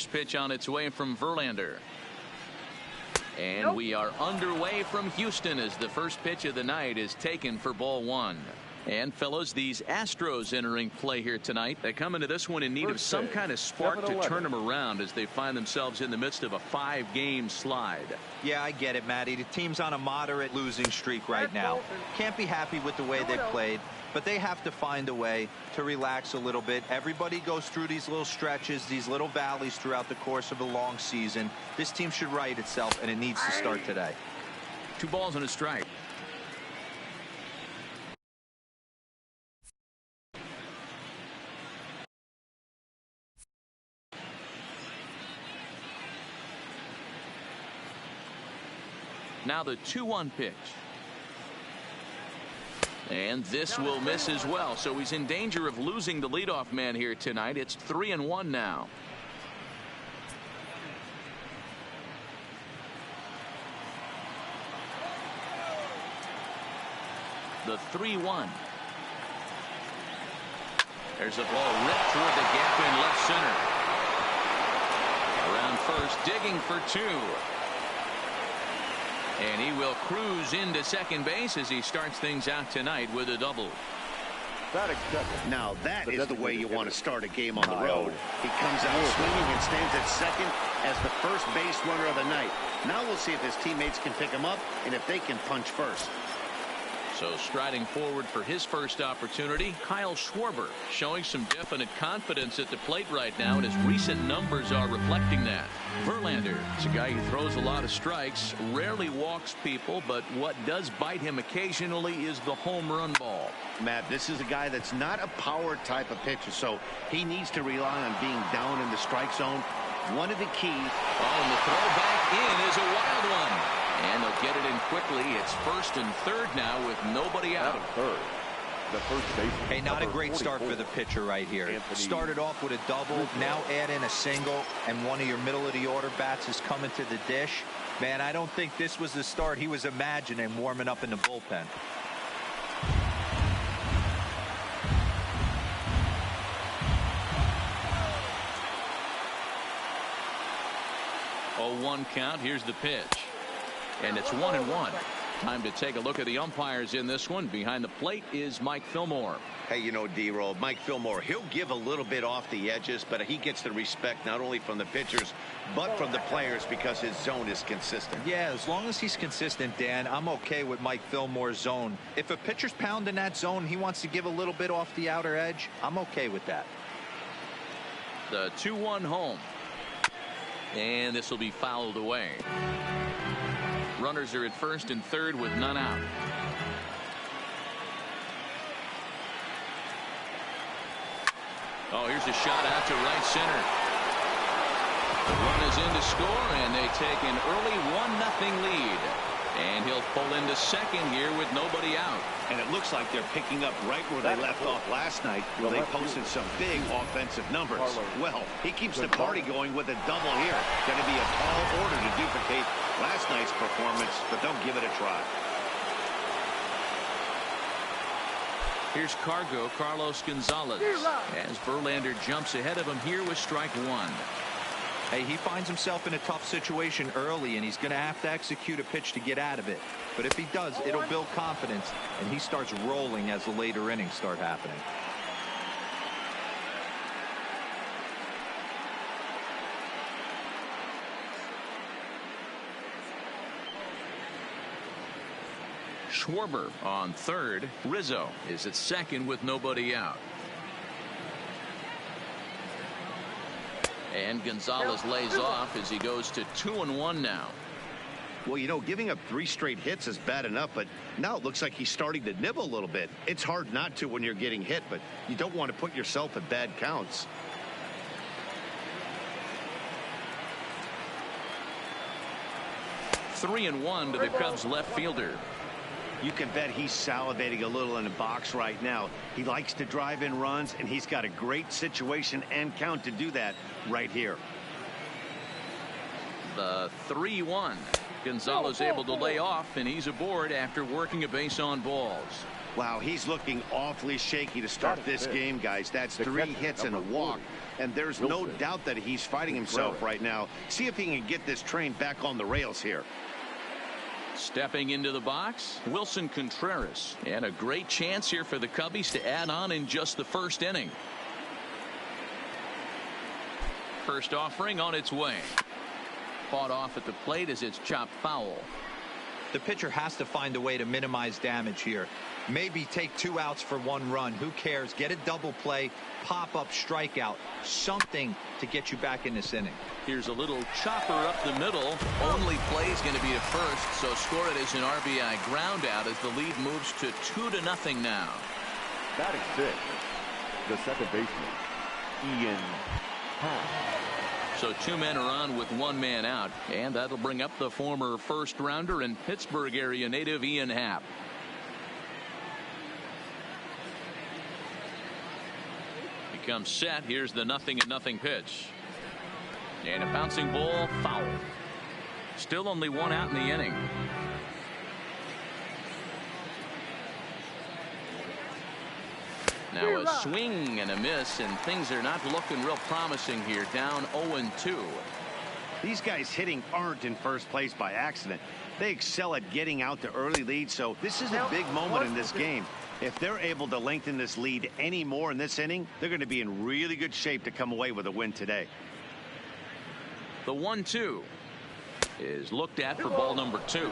Pitch on its way from Verlander. And we are underway from Houston as the first pitch of the night is taken for ball one. And fellas, these Astros entering play here tonight. They come into this one in need of some kind of spark to turn them around as they find themselves in the midst of a 5-game slide. Yeah, I get it, Matty. The team's on a moderate losing streak right now. Can't be happy with the way they played, but they have to find a way to relax a little bit. Everybody goes through these little stretches, these little valleys throughout the course of a long season. This team should right itself, and it needs to start today. 2 balls and a strike. Now the 2-1 pitch. And this will miss as well. So he's in danger of losing the leadoff man here tonight. It's 3-1 now. The 3-1. There's a ball ripped toward the gap in left center. Around first, digging for 2. And he will cruise into second base as he starts things out tonight with a double. Now that is the way you want to start a game on the road. He comes out swinging and stands at second as the first base runner of the night. Now we'll see if his teammates can pick him up and if they can punch first. So striding forward for his first opportunity, Kyle Schwarber showing some definite confidence at the plate right now, and his recent numbers are reflecting that. Verlander is a guy who throws a lot of strikes, rarely walks people, but what does bite him occasionally is the home run ball. Matt, this is a guy that's not a power type of pitcher, so he needs to rely on being down in the strike zone. One of the keys. Oh, and the throw back in is a wild one. And they'll get it in quickly. It's first and third now with nobody out. Hey, not a great start for the pitcher right here. Started off with a double, now add in a single, and one of your middle of the order bats is coming to the dish. Man, I don't think this was the start he was imagining warming up in the bullpen. Oh, 1 count. Here's the pitch. And it's 1-1. Time to take a look at the umpires in this one. Behind the plate is Mike Fillmore. Hey, you know, D-Roll, Mike Fillmore, he'll give a little bit off the edges, but he gets the respect not only from the pitchers, but from the players because his zone is consistent. Yeah, as long as he's consistent, Dan, I'm okay with Mike Fillmore's zone. If a pitcher's pounding that zone, he wants to give a little bit off the outer edge, I'm okay with that. The 2-1 home. And this will be fouled away. Runners are at first and third with none out. Oh, here's a shot out to right center. The run is in to score, and they take an early 1-0 lead. And he'll pull into second here with nobody out. And it looks like they're picking up right where they left off last night, where they posted some big offensive numbers. Well, he keeps the party going with a double here. Going to be a tall order to duplicate last night's performance, but they'll give it a try. Here's Carlos Gonzalez, as Verlander jumps ahead of him here with strike 1. Hey, he finds himself in a tough situation early, and he's going to have to execute a pitch to get out of it. But if he does, it'll build confidence, and he starts rolling as the later innings start happening. Schwarber on third. Rizzo is at second with nobody out. And Gonzalez lays off as he goes to 2-1 now. Well, you know, giving up 3 straight hits is bad enough, but now it looks like he's starting to nibble a little bit. It's hard not to when you're getting hit, but you don't want to put yourself at bad counts. Three and 1 to the Cubs left fielder. You can bet he's salivating a little in the box right now. He likes to drive in runs, and he's got a great situation and count to do that right here. The 3-1. Gonzalez able to lay off, and he's aboard after working a base on balls. Wow, he's looking awfully shaky to start this game, guys. That's 3 hits and a walk, and there's no doubt that he's fighting himself right now. See if he can get this train back on the rails here. Stepping into the box, Wilson Contreras, and a great chance here for the Cubbies to add on in just the first inning. First offering on its way. Fought off at the plate as it's chopped foul. The pitcher has to find a way to minimize damage here. Maybe take 2 outs for 1 run. Who cares? Get a double play, pop up, strikeout, something to get you back in this inning. Here's a little chopper up the middle. Only play is going to be to first, so score it as an RBI ground out as the lead moves to 2-0 now. Batting 6, the second baseman, Ian Happ. So 2 men are on with 1 man out, and that'll bring up the former first rounder and Pittsburgh area native Ian Happ. Becomes set. Here's the 0-0 pitch. And a bouncing ball, foul. Still only 1 out in the inning. Now a swing and a miss, and things are not looking real promising here. Down 0-2. These guys hitting aren't in first place by accident. They excel at getting out to early leads, so this is a big moment in this game. If they're able to lengthen this lead any more in this inning, they're going to be in really good shape to come away with a win today. The 1-2 is looked at for ball number 2.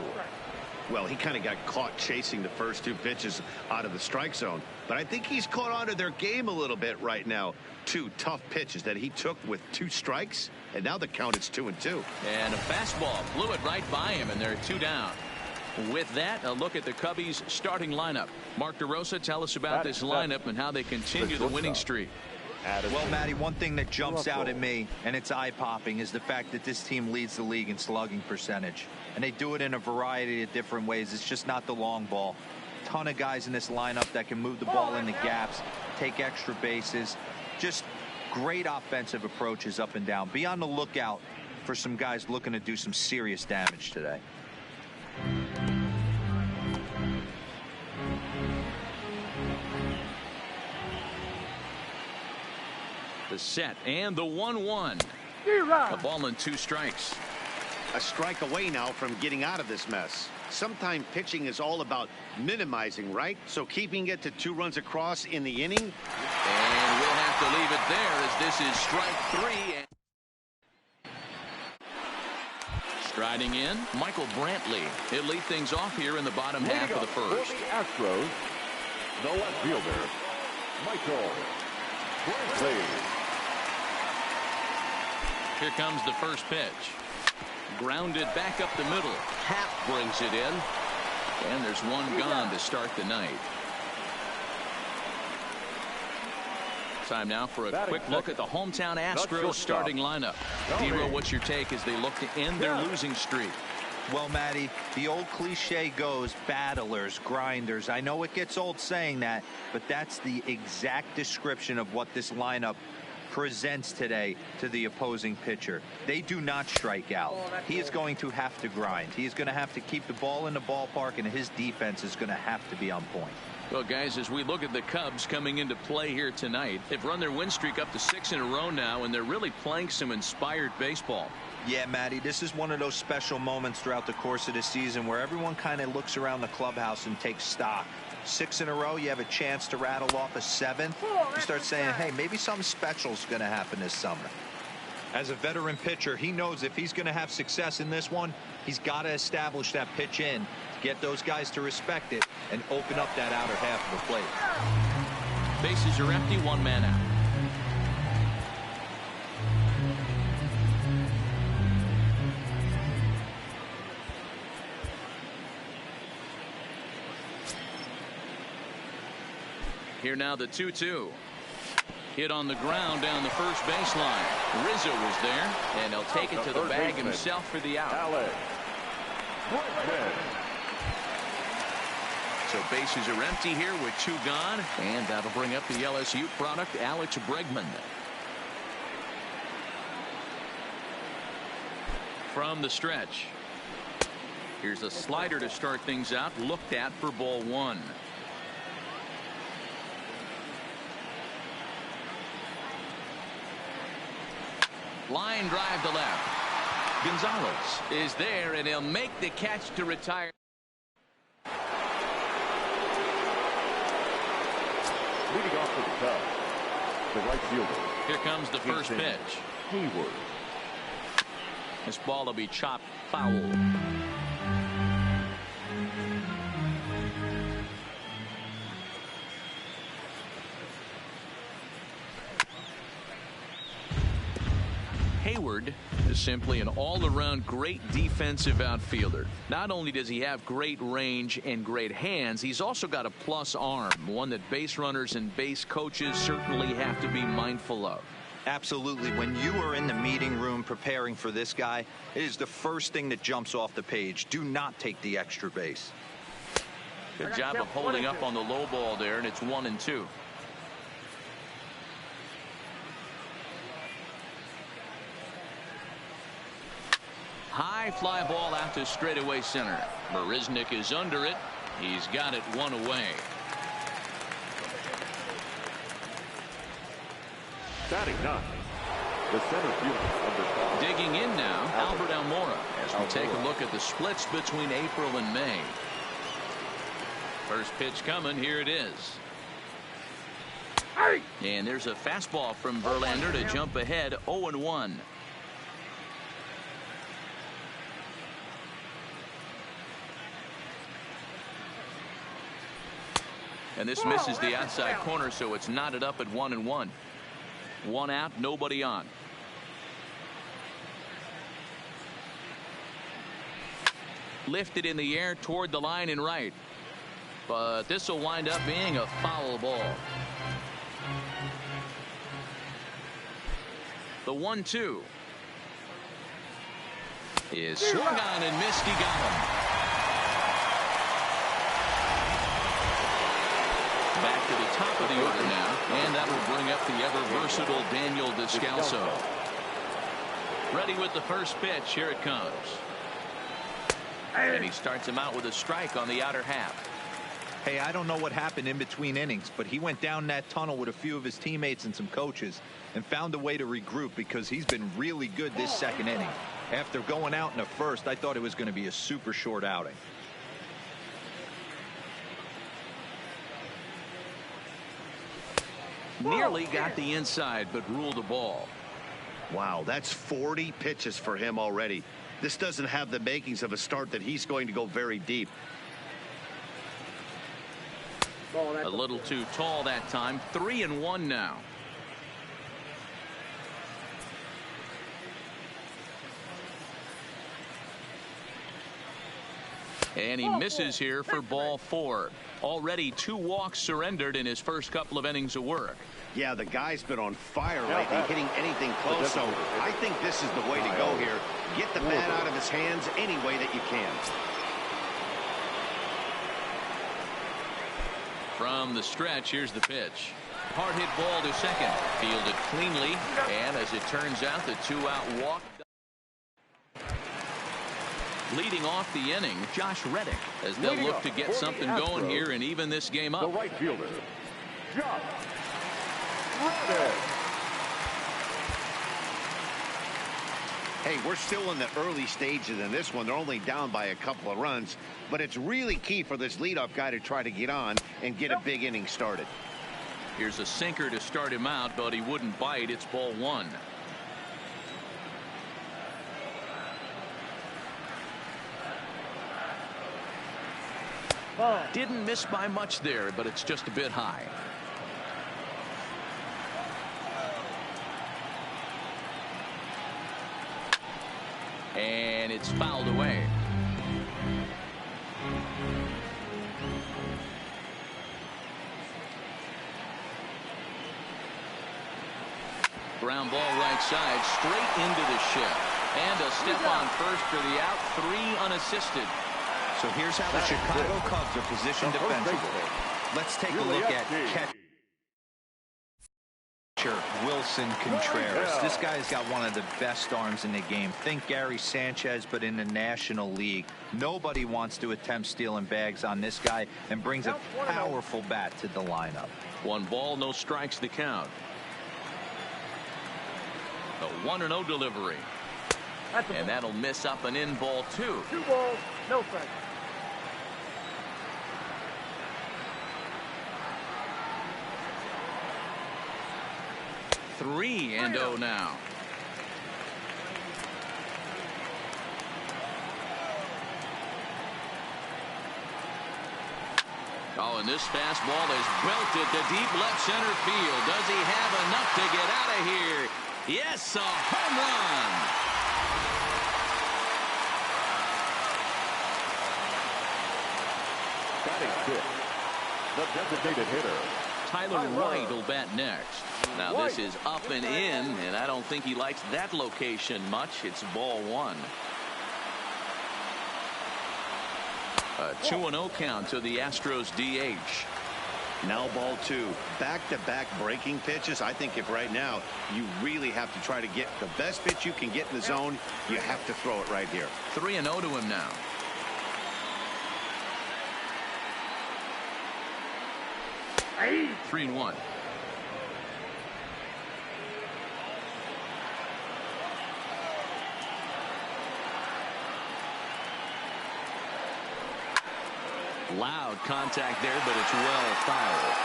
Well, he kind of got caught chasing the first 2 pitches out of the strike zone, but I think he's caught on to their game a little bit right now. 2 tough pitches that he took with 2 strikes, and now the count is 2-2. And a fastball blew it right by him, and they're 2 down. With that, a look at the Cubbies starting lineup. Mark DeRosa, tell us about this lineup and how they continue the winning streak. Well, Matty, one thing that jumps out at me, and it's eye-popping, is the fact that this team leads the league in slugging percentage. And they do it in a variety of different ways. It's just not the long ball. Ton of guys in this lineup that can move the ball into gaps, take extra bases. Just great offensive approaches up and down. Be on the lookout for some guys looking to do some serious damage today. The set and the 1-1. A ball and 2 strikes. A strike away now from getting out of this mess. Sometimes pitching is all about minimizing, right? So keeping it to 2 runs across in the inning. And we'll have to leave it there as this is strike 3. Striding in, Michael Brantley. He'll lead things off here in the bottom half of the first. For the Astros, the left fielder, Michael Brantley. Here comes the first pitch. Grounded back up the middle. Happ brings it in. And there's 1 gone to start the night. Time now for a quick look at the hometown Astros starting lineup. Dero, what's your take as they look to end their losing streak? Well, Matty, the old cliche goes battlers, grinders. I know it gets old saying that, but that's the exact description of what this lineup presents today to the opposing pitcher. They do not strike out. He is going to have to grind. He is going to have to keep the ball in the ballpark, and his defense is going to have to be on point. Well, guys, as we look at the Cubs coming into play here tonight, they've run their win streak up to 6 in a row now, and they're really playing some inspired baseball. Yeah, Matty, this is one of those special moments throughout the course of the season where everyone kind of looks around the clubhouse and takes stock. 6 in a row, you have a chance to rattle off a 7th. You start saying, hey, maybe something special is going to happen this summer. As a veteran pitcher, he knows if he's going to have success in this one, he's got to establish that pitch in, get those guys to respect it, and open up that outer half of the plate. Bases are empty, 1 man out. Here now the 2-2. Hit on the ground down the first baseline. Rizzo was there, and he'll take it to the bag himself for the out. So bases are empty here with 2 gone, and that'll bring up the LSU product, Alex Bregman. From the stretch. Here's a slider to start things out, looked at for ball one. Line drive to left. Gonzalez is there, and he'll make the catch to retire. Leading off for the Cubs, the right fielder. Here comes the first pitch. Hayward. This ball will be chopped foul. Hayward is simply an all-around great defensive outfielder. Not only does he have great range and great hands, he's also got a plus arm, one that base runners and base coaches certainly have to be mindful of. Absolutely. When you are in the meeting room preparing for this guy, it is the first thing that jumps off the page. Do not take the extra base. Good job of holding up on the low ball there, and it's 1-2. High fly ball out to straightaway center. Marisnick is under it. He's got it one away. Batting ninth, the center fielder, number 5. Digging in now, Albert Almora, as we take a look at the splits between April and May. First pitch coming. Here it is. And there's a fastball from Verlander to jump ahead 0-1. And this misses the outside corner, so it's knotted up at 1-1. One out, nobody on. Lifted in the air toward the line and right. But this will wind up being a foul ball. The 1-2 is swung on and missed. He got him. Back to the top of the order now, and that will bring up the ever-versatile Daniel Descalso. Ready with the first pitch. Here it comes. And he starts him out with a strike on the outer half. Hey, I don't know what happened in between innings, but he went down that tunnel with a few of his teammates and some coaches and found a way to regroup, because he's been really good this second inning. After going out in the first, I thought it was going to be a super short outing. Nearly got the inside, but ruled the ball. Wow, that's 40 pitches for him already. This doesn't have the makings of a start that he's going to go very deep. A little too tall that time. 3-1 now. And he misses here for ball 4. Already 2 walks surrendered in his first couple of innings of work. Yeah, the guy's been on fire lately, hitting anything close. So I think this is the way to go here. Get the bat out of his hands any way that you can. From the stretch, here's the pitch. Hard hit ball to second. Fielded cleanly, and as it turns out, the 2-out walk. Leading off the inning, Josh Reddick, as they'll look to get something going here and even this game up. The right fielder, Josh Reddick. Hey, we're still in the early stages in this one. They're only down by a couple of runs, but it's really key for this leadoff guy to try to get on and get a big inning started. Here's a sinker to start him out, but he wouldn't bite. It's ball 1. Didn't miss by much there, but it's just a bit high. And it's fouled away. Ground ball right side, straight into the shift. And a step on first for the out, 3 unassisted. So here's how the Chicago Cubs are positioned defensively. Let's take a look at catch. Wilson Contreras. This guy's got one of the best arms in the game. Think Gary Sanchez, but in the National League. Nobody wants to attempt stealing bags on this guy, and brings a powerful bat to the lineup. 1 ball, no strikes the count. A 1-0 delivery. And that'll miss up and in ball 2. 2 balls, no strikes. 3-0 now. Oh, and this fastball is belted to deep left center field. Does he have enough to get out of here? Yes, a home run. Batting 6, the designated hitter, Tyler White will bat next. Now this is up and in, and I don't think he likes that location much. It's ball 1. A 2-0 count to the Astros DH. Now ball 2. Back-to-back breaking pitches. I think if right now you really have to try to get the best pitch you can get in the zone, you have to throw it right here. 3-0 to him now. 3-1. Loud contact there, but it's well fouled.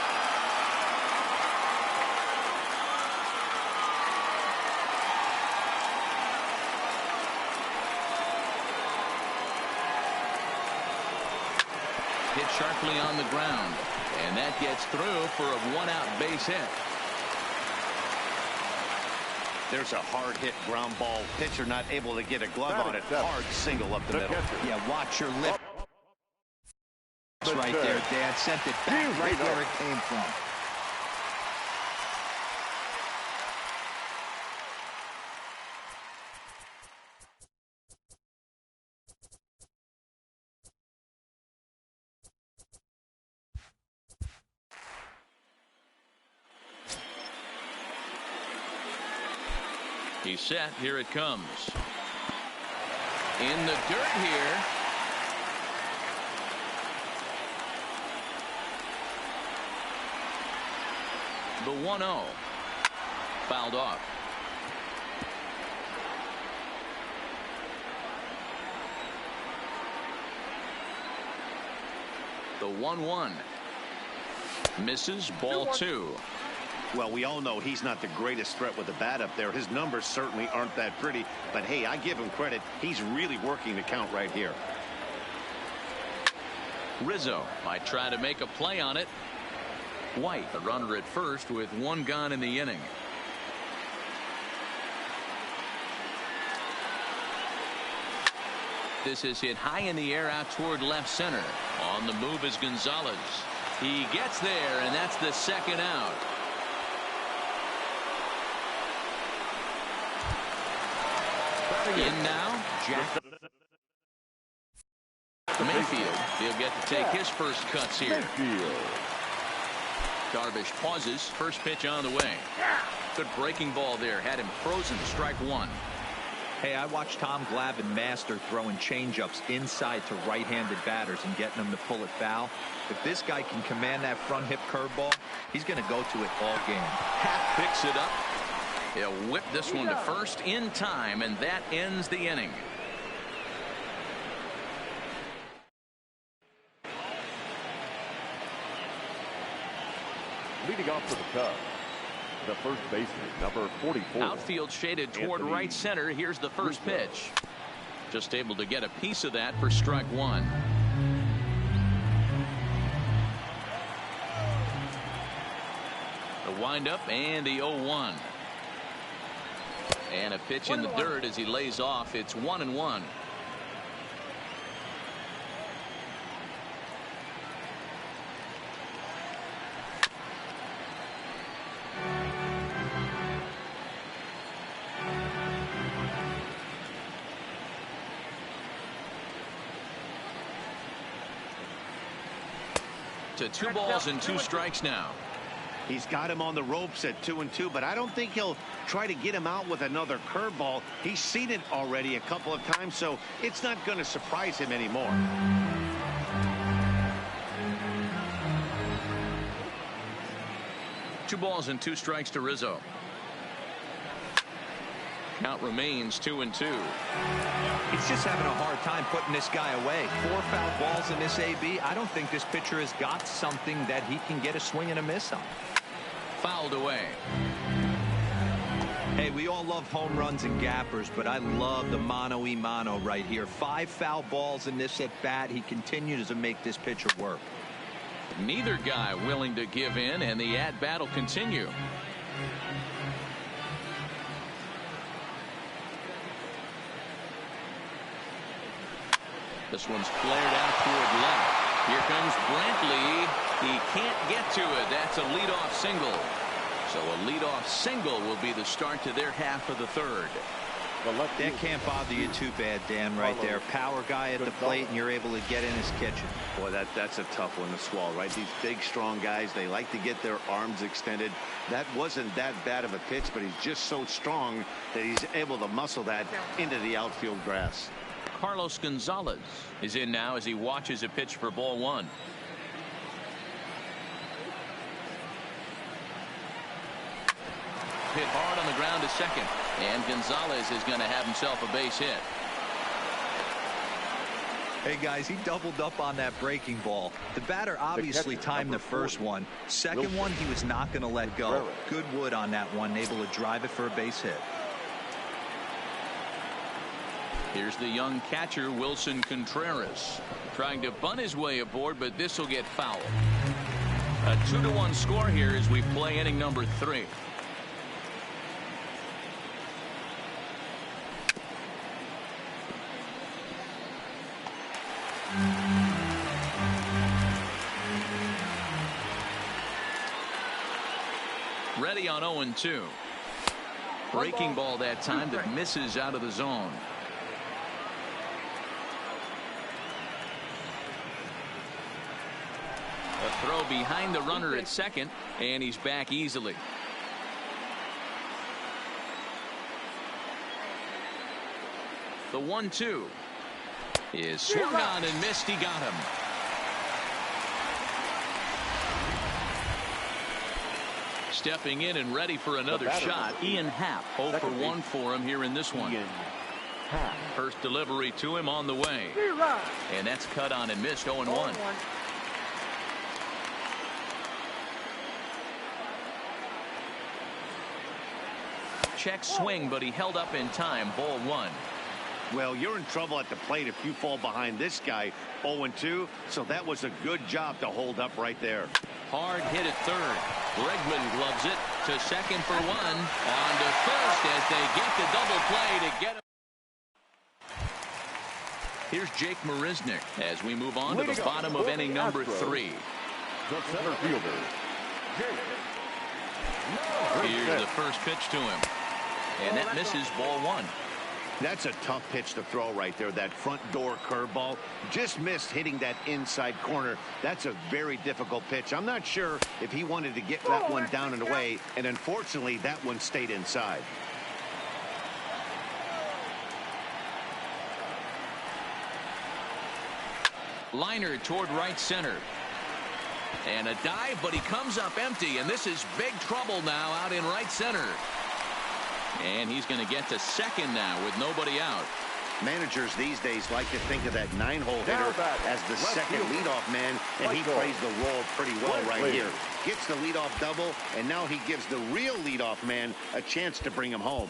Hit sharply on the ground, and that gets through for a 1-out base hit. There's a hard hit ground ball. Pitcher not able to get a glove on it. Hard single up the middle. Yeah, watch your lip. Right there, Dad. Sent it back right where it came from. He's set. Here it comes. In the dirt here. The 1-0. Fouled off. The 1-1. Misses, ball 2. Well, we all know he's not the greatest threat with the bat up there. His numbers certainly aren't that pretty. But, hey, I give him credit. He's really working the count right here. Rizzo might try to make a play on it. White, the runner at first with 1 gone in the inning. This is hit high in the air out toward left center. On the move is Gonzalez. He gets there, and that's the 2nd out. In now, Jack Mayfield. He'll get to take his first cuts here. Darvish pauses. First pitch on the way. Good breaking ball there. Had him frozen. Strike 1. Hey, I watched Tom Glavine master throwing changeups inside to right-handed batters and getting them to pull it foul. If this guy can command that front hip curveball, he's going to go to it all game. Half picks it up. He'll whip this one to first in time, and that ends the inning. Leading off for the Cubs, the first baseman, number 44. Outfield shaded toward right center. Here's the first pitch. Just able to get a piece of that for strike 1. The windup and the 0-1. And a pitch in the dirt as he lays off. It's 1-1. To 2 balls and 2 strikes now. He's got him on the ropes at 2-2, but I don't think he'll try to get him out with another curveball. He's seen it already a couple of times, so it's not going to surprise him anymore. 2 balls and 2 strikes to Rizzo. Count remains 2-2. He's just having a hard time putting this guy away. 4 foul balls in this AB. I don't think this pitcher has got something that he can get a swing and a miss on. Fouled away. Hey, we all love home runs and gappers, but I love the mano-y-mano right here. 5 foul balls in this at bat. He continues to make this pitcher work. Neither guy willing to give in, and the at-bat will continue. This one's flared out toward left. Here comes Brantley. He can't get to it. That's a leadoff single. So a leadoff single will be the start to their half of the third. That can't bother you too bad, Dan, right there. Power guy at the plate, and you're able to get in his kitchen. Boy, that's a tough one to swallow, right? These big, strong guys, they like to get their arms extended. That wasn't that bad of a pitch, but he's just so strong that he's able to muscle that into the outfield grass. Carlos Gonzalez is in now as he watches a pitch for ball 1. Hit hard on the ground to second, and Gonzalez is going to have himself a base hit. Hey guys, he doubled up on that breaking ball. The batter obviously timed the first one. Second one he was not going to let go. Good wood on that one, able to drive it for a base hit. Here's the young catcher Wilson Contreras trying to bunt his way aboard, but this will get fouled. A 2-1 score here as we play inning number 3. Ready on 0-2. Breaking ball that time that misses out of the zone. A throw behind the runner at second, and he's back easily. The 1-2 is swung on and missed. He got him. Stepping in and ready for another shot, Ian Happ. 0 for 1 for him here in this one. First delivery to him on the way. And that's cut on and missed. 0-1. Check swing, but he held up in time. Ball 1. Well, you're in trouble at the plate if you fall behind this guy. 0-2, so that was a good job to hold up right there. Hard hit at third. Bregman gloves it to second for 1. On to first as they get the double play to get him. Here's Jake Marisnick as we move on to the bottom of inning number 3. The center fielder, Here's the first pitch to him. And that misses. Ball 1. That's a tough pitch to throw right there. That front door curveball just missed hitting that inside corner. That's a very difficult pitch. I'm not sure if he wanted to get that one down and away, and unfortunately that one stayed inside. Liner toward right center. And a dive, but he comes up empty, and this is big trouble now out in right center. And he's going to get to second now with nobody out. Managers these days like to think of that 9-hole hitter as the second leadoff man, and he plays the role pretty well right here. Gets the leadoff double, and now he gives the real leadoff man a chance to bring him home.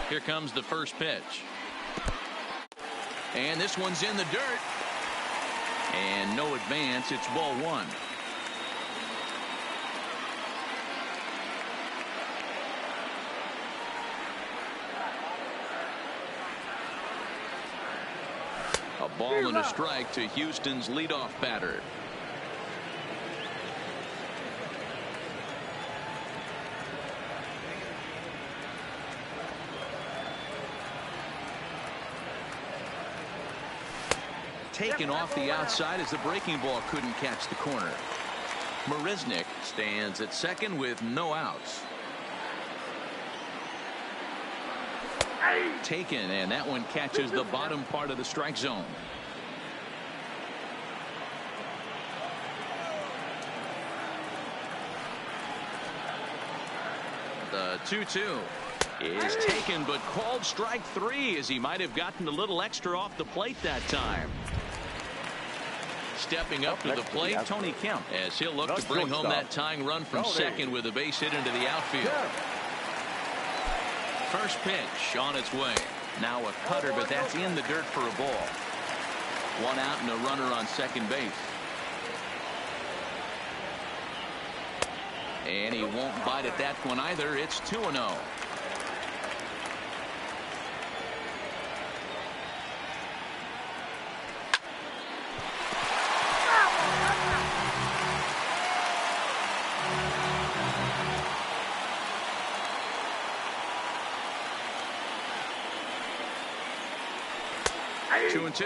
Here comes the first pitch. And this one's in the dirt. And no advance. It's ball 1. A ball and a strike to Houston's leadoff batter. taken off the outside as the breaking ball couldn't catch the corner. Marisnick stands at second with no outs. Taken, and that one catches the bottom part of the strike zone. The 2-2 is taken, but called strike three, as he might have gotten a little extra off the plate that time. Stepping up to the plate, Tony Kemp, as he'll look to bring home that tying run from second with a base hit into the outfield. First pitch on its way. Now a cutter, but that's in the dirt for a ball. One out and a runner on second base. And he won't bite at that one either. It's 2-0. Two and two.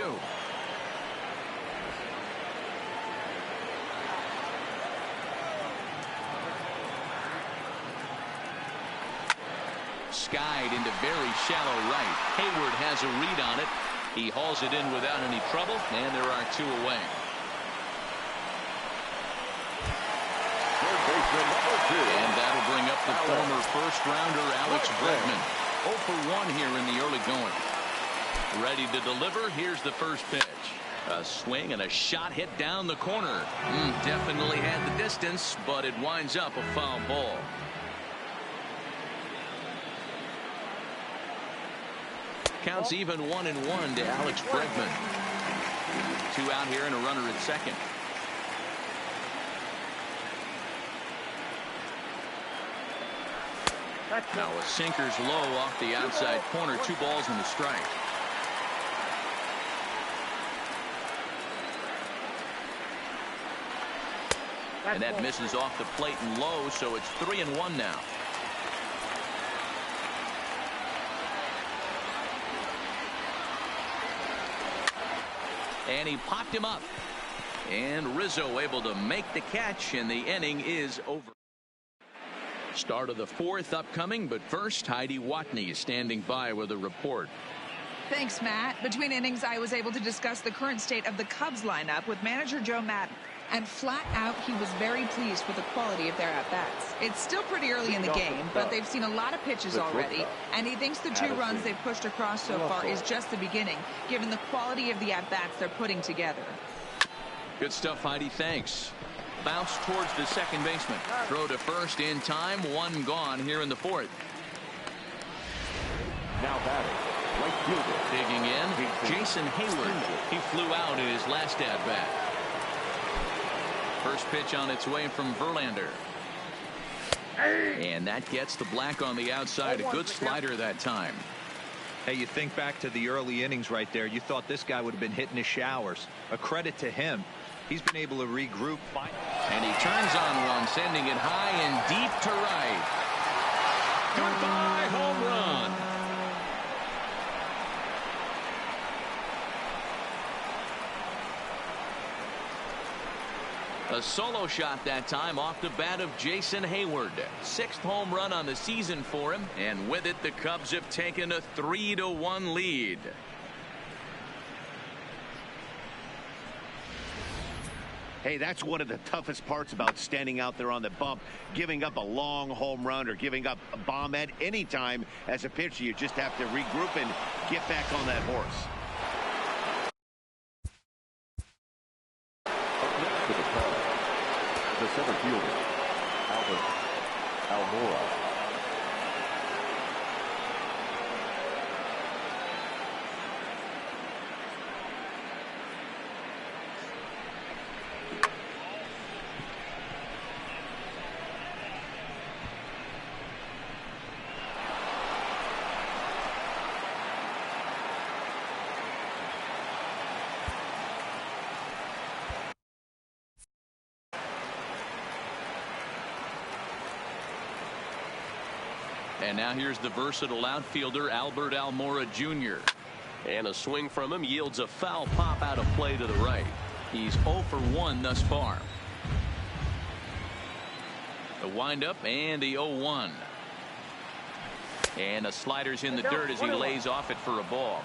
Skied into very shallow right. Hayward has a read on it. He hauls it in without any trouble, and there are two away. Third baseman number 2. And that'll bring up the former first-rounder Alex Bregman. 0 for 1 here in the early going. Ready to deliver. Here's the first pitch. A swing and a shot hit down the corner. Definitely had the distance, but it winds up a foul ball. Counts even 1-1 to Alex Bregman. Two out here and a runner at second. Now a sinker's low off the outside corner. 2 balls and a strike. And that misses off the plate and low, so it's 3-1 now. And he popped him up. And Rizzo able to make the catch, and the inning is over. Start of the 4th upcoming, but first, Heidi Watney standing by with a report. Thanks, Matt. Between innings, I was able to discuss the current state of the Cubs lineup with manager Joe Maddon. And flat out, he was very pleased with the quality of their at-bats. It's still pretty early in the game, but they've seen a lot of pitches already, and he thinks the 2 runs they've pushed across so far is just the beginning, given the quality of the at-bats they're putting together. Good stuff, Heidi. Thanks. Bounce towards the second baseman. Throw to first in time. 1 gone here in the 4th. Now batting, right fielder. Digging in, Jason Hayward. He flew out in his last at-bat. First pitch on its way from Verlander. And that gets the black on the outside. A good slider that time. Hey, you think back to the early innings right there. You thought this guy would have been hitting his showers. A credit to him. He's been able to regroup. And he turns on one, sending it high and deep to right. Goodbye, home run. A solo shot that time off the bat of Jason Hayward. 6th home run on the season for him, and with it the Cubs have taken a 3-1 lead. Hey, that's one of the toughest parts about standing out there on the bump. Giving up a long home run or giving up a bomb at any time as a pitcher. You just have to regroup and get back on that horse. The center fielder, Albert Almora. And now here's the versatile outfielder Albert Almora Jr. And a swing from him yields a foul pop out of play to the right. He's 0 for 1 thus far. The windup and the 0-1. And a slider's in the dirt as he lays off it for a ball.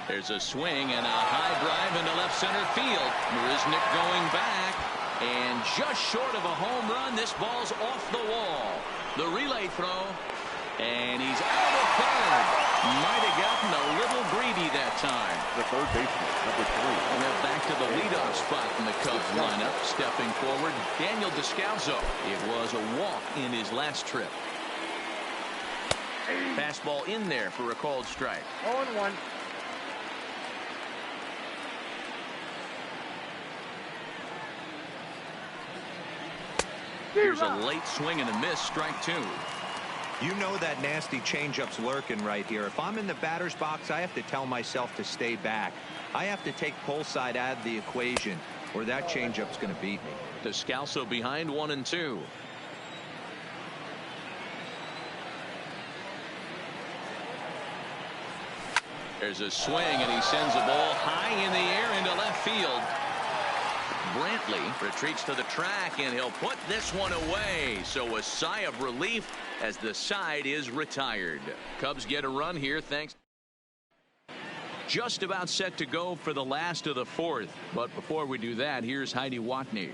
There's a swing and a high drive into left center field. Marisnick going back. And just short of a home run, this ball's off the wall. The relay throw. And he's out of third. Might have gotten a little greedy that time. The third baseman, number 3. And they're back to the leadoff spot in the Cubs lineup. Stepping forward, Daniel Descalso. It was a walk in his last trip. Fastball in there for a called strike. 0-1. Here's a late swing and a miss, strike 2. You know that nasty changeup's lurking right here. If I'm in the batter's box, I have to tell myself to stay back. I have to take pull side out of the equation, or that changeup's going to beat me. Descalso behind 1-2. There's a swing, and he sends a ball high in the air into left field. Brantley retreats to the track, and he'll put this one away. So a sigh of relief as the side is retired. Cubs get a run here thanks. Just about set to go for the last of the 4th. But before we do that, here's Heidi Watney.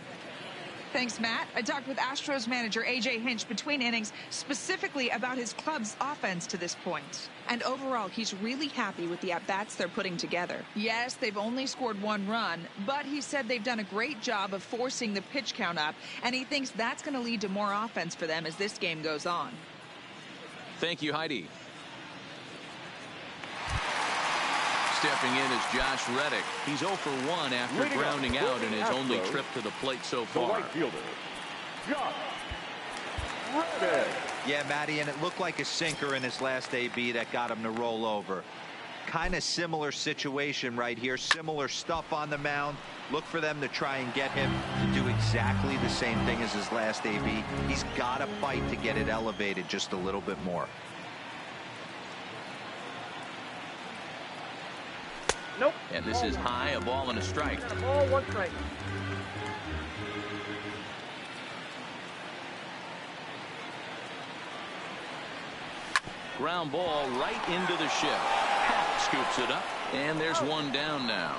Thanks, Matt. I talked with Astros manager A.J. Hinch between innings specifically about his club's offense to this point. And overall, he's really happy with the at-bats they're putting together. Yes, they've only scored 1 run, but he said they've done a great job of forcing the pitch count up, and he thinks that's going to lead to more offense for them as this game goes on. Thank you, Heidi. Stepping in is Josh Reddick. He's 0 for 1 after grounding out in his only trip to the plate so far. The right fielder, Josh Reddick. Yeah, Matty, and it looked like a sinker in his last AB that got him to roll over. Kind of similar situation right here. Similar stuff on the mound. Look for them to try and get him to do exactly the same thing as his last AB. He's got to fight to get it elevated just a little bit more. Nope. And this is high, a ball and a strike. Ball, 1 strike. Ground ball right into the shift. Scoops it up, and there's 1 down now.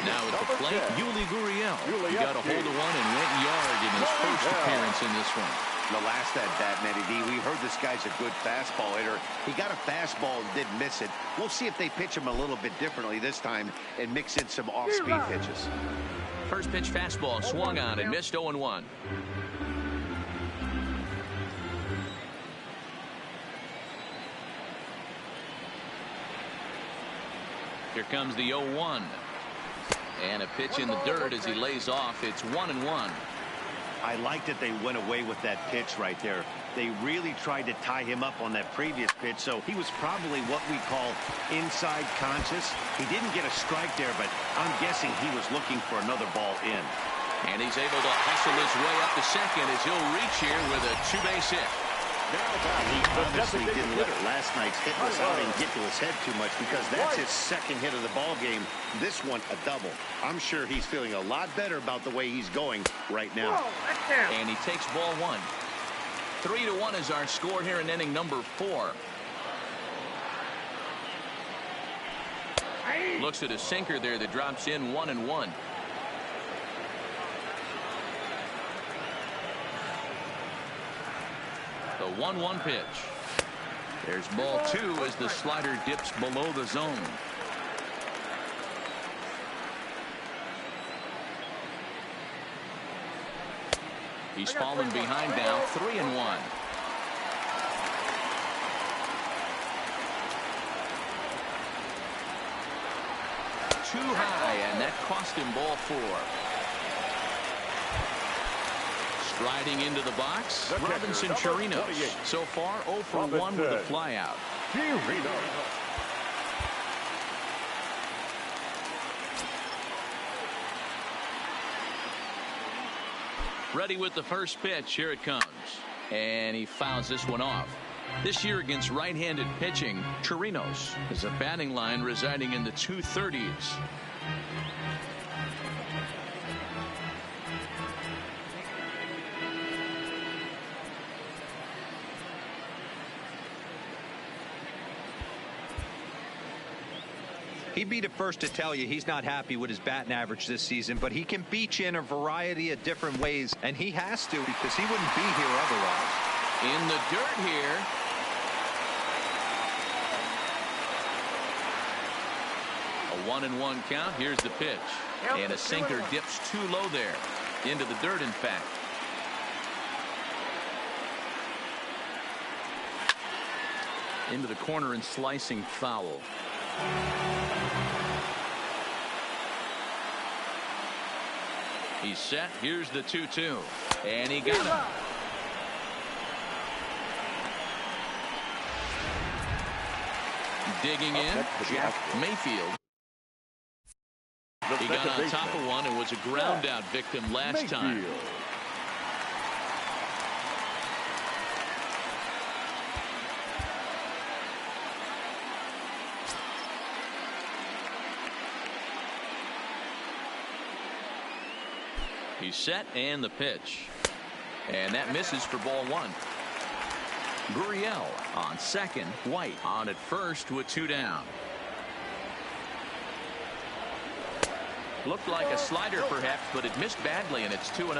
Now at the plate, Yuli Gurriel. He got a hold of one and went yard in his first appearance in this one. The last at bat, Matty D, we heard this guy's a good fastball hitter. He got a fastball and didn't miss it. We'll see if they pitch him a little bit differently this time and mix in some off-speed pitches. First pitch fastball swung on and missed 0-1. Here comes the 0-1. And a pitch in the dirt as he lays off. It's 1-1. I like that they went away with that pitch right there. They really tried to tie him up on that previous pitch, so he was probably what we call inside conscious. He didn't get a strike there, but I'm guessing he was looking for another ball in. And he's able to hustle his way up to second as he'll reach here with a 2-base hit. He honestly didn't let last night's hitless outing get to his head too much because that's his second hit of the ball game. This one a double. I'm sure he's feeling a lot better about the way he's going right now. And he takes ball 1. 3-1 is our score here in inning number 4. Looks at a sinker there that drops in 1-1. The 1-1 pitch. There's ball 2 as the slider dips below the zone. He's fallen behind now, 3-1. Too high, and that cost him ball 4. Striding into the box, Robinson Chirinos. So far, 0 for 1 with a flyout. Ready with the first pitch. Here it comes. And he fouls this one off. This year against right-handed pitching, Chirinos is a batting line residing in the 230s. He'd be the first to tell you he's not happy with his batting average this season, but he can beat you in a variety of different ways, and he has to because he wouldn't be here otherwise. In the dirt here. A 1-1 count. Here's the pitch. And a sinker dips too low there. Into the dirt, in fact. Into the corner and slicing foul. He's set. Here's the 2-2. And he got him. Digging in, Jack Mayfield. He got on top of one and was a ground out victim last time. He's set and the pitch. And that misses for ball one. Gurriel on second. White on at first with 2 down. Looked like a slider perhaps, but it missed badly, and it's 2-0.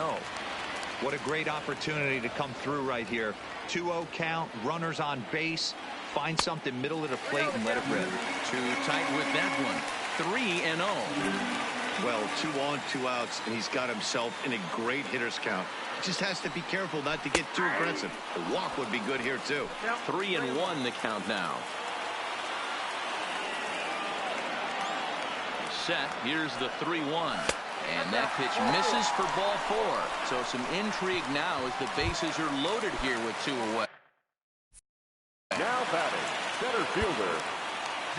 What a great opportunity to come through right here. 2-0 count, runners on base. Find something middle of the plate and let it rip. Too tight with that one. 3-0. Well, 2 on, 2 outs, and he's got himself in a great hitter's count. Just has to be careful not to get too aggressive. A walk would be good here, too. 3-1 the count now. Set. Here's the 3-1. And that pitch misses for ball 4. So some intrigue now as the bases are loaded here with 2 away. Now batting, center fielder.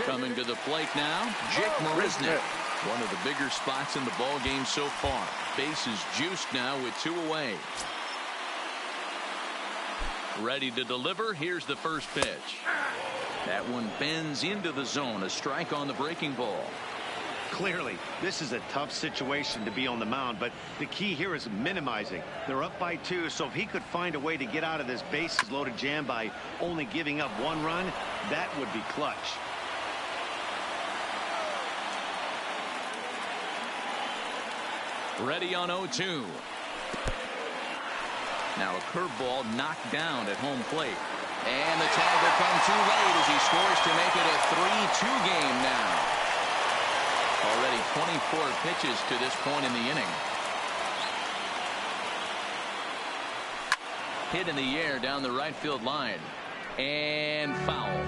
Coming to the plate now, Jake Marisnick. One of the bigger spots in the ball game so far. Bases juiced now with 2 away. Ready to deliver. Here's the first pitch. That one bends into the zone. A strike on the breaking ball. Clearly, this is a tough situation to be on the mound, but the key here is minimizing. They're up by 2, so if he could find a way to get out of this bases loaded jam by only giving up 1 run, that would be clutch. Ready on 0-2. Now a curveball knocked down at home plate. And the tag will come too late as he scores to make it a 3-2 game now. Already 24 pitches to this point in the inning. Hit in the air down the right field line. And foul.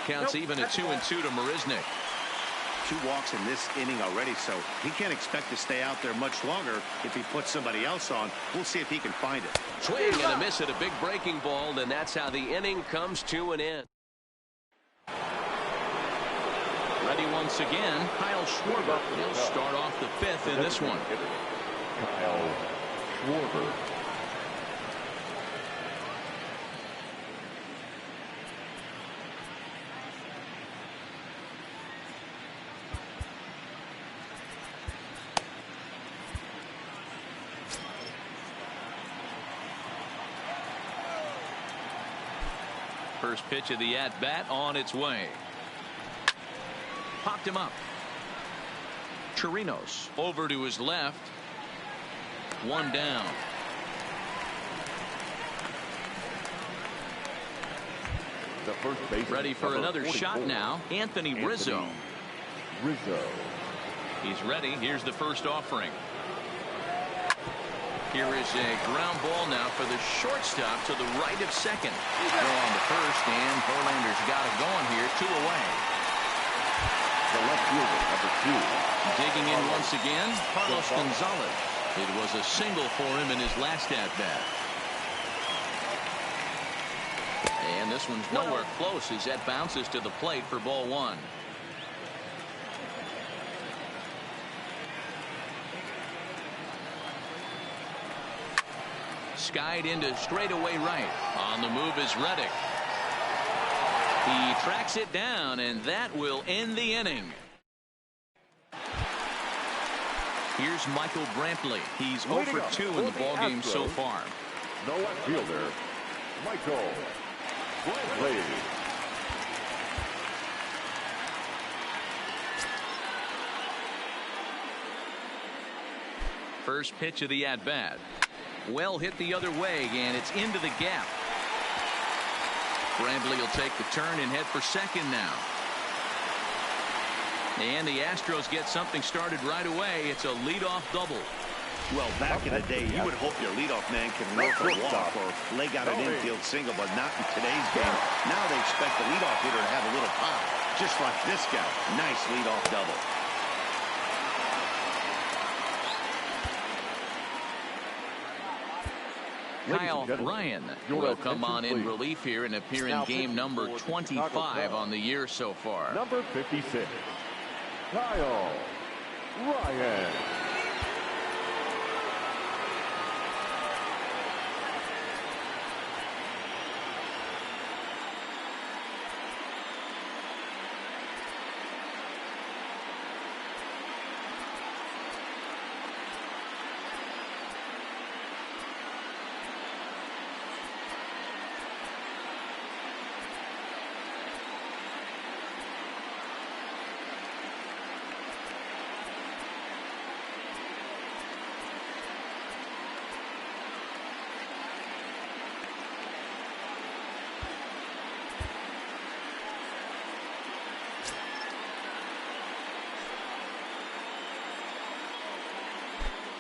Counts even at 2-2 to Marisnick. 2 walks in this inning already, so he can't expect to stay out there much longer if he puts somebody else on. We'll see if he can find it. Swing and a miss at a big breaking ball, and that's how the inning comes to an end. Ready once again, Kyle Schwarber. He'll start off the 5th in this one. Kyle Schwarber. First pitch of the at-bat on its way. Popped him up. Chirinos over to his left. 1 down. The first base. Ready for another shot now. Anthony Rizzo. He's ready. Here's the first offering. Here is a ground ball now for the shortstop to the right of second. Throw on the first, and Verlander's got it going here. 2 away. The left fielder, number 2. Digging in once again, Carlos Gonzalez. It was a single for him in his last at-bat. And this one's nowhere close as that bounces to the plate for ball one. Skied into straightaway right. On the move is Reddick. He tracks it down, and that will end the inning. Here's Michael Brantley. He's 0 for 2 in the ballgame so far. No left fielder, Michael Brantley. First pitch of the at-bat. Well hit the other way, and it's into the gap. Brantley will take the turn and head for second now. And the Astros get something started right away. It's a leadoff double. Well, back in the day, you would hope your leadoff man can work a walk or leg out an infield single, but not in today's game. Now they expect the leadoff hitter to have a little pop, just like this guy. Nice leadoff double. Kyle Ryan will come on in relief here and appear in game number 25 on the year so far. Number 56, Kyle Ryan.